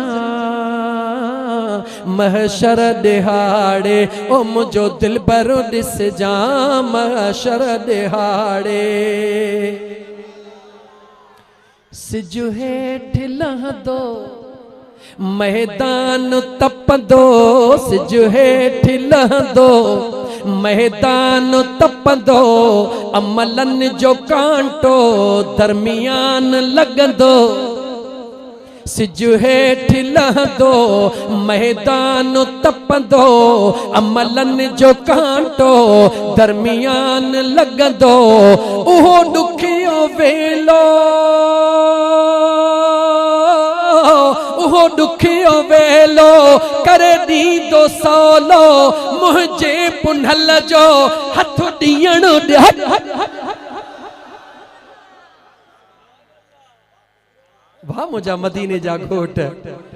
महशर दिहाड़े ओ मुझो दिलबर ॾिसजा महशर दिहाड़े सिजु हेठ लहंदो मैदान तपंदो सिजु हेठ लहंदो मैदान तपंदो अमलन जो कांटो दरमियान लगंदो सिजु हेठ लहंदो मैदान तपंदो अमलन जो कांटो दरमियान लगंदो उहो ॾुखियो वेलो उहो ॾुखियो वेलो करे ॾींदो सवलो मुंहिंजे पुनल जो हथ ॾियण वाह मुंहिंजा मदीने जा घोट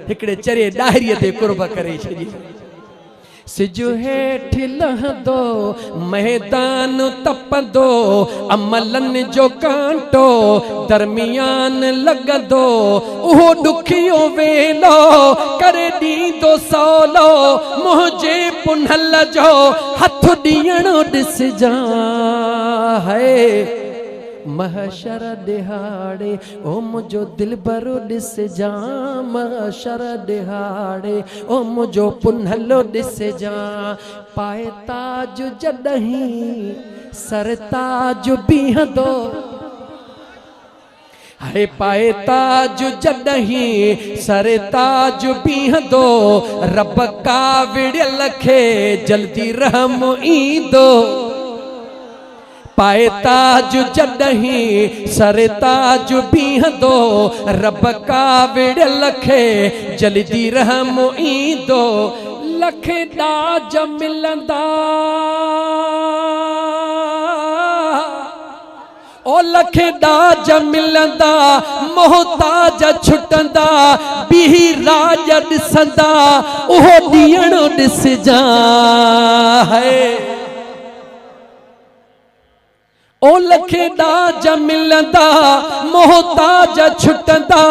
हिकिड़े चरे डायरीअ ते कुर्ब करे छॾी सिजु हेठ लहंदो मैदान तपंदो अमलन जो कांटो दरमियान लगंदो उहो ॾुखियो वेलो करे ॾींदो सवलो मुंहिंजे पुनल जो हथ ॾियण ॾिसजा है महशर दिहाड़े ओ मुझो दिलबर ॾिसजा महशर दिहाड़े ओ मुझो पुनलो ॾिसजा पाए ताज जॾहिं सरताज बीहंदो हाय पाए ताज जॾहिं सरताज बीहंदो रब का विड़ियल खे जल्दी रहम ईंदो पाए ताज जॾहिं सरताज बीहंदो रब का विड़ियल खे जल्दी रहम ईंदो लख ॾाज मिलंदा ओ लख ॾाज मिलंदा मोहताज छुटंदा बीही राज ॾिसंदा उहो ॾियण ॾिसजा है ओ लखे ॾाज मिलंदा मोहताज छुटंदा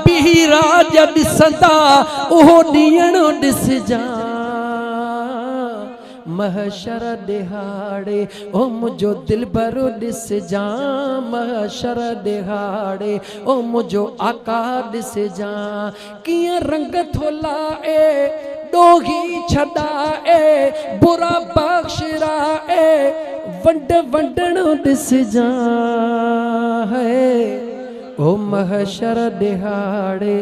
बीही राज ॾिसंदा उहो ॾियण ॾिसजा महशर दिहाड़े ओ मुझो दिलबर ॾिसजा महशर दिहाड़े ओ मुझो आका ॾिसजा कियां रंग थो लाए ॾोही छॾाए बुरा बख्शिराए वंड वंडण ॾिसजा है ओ महशर दिहाड़े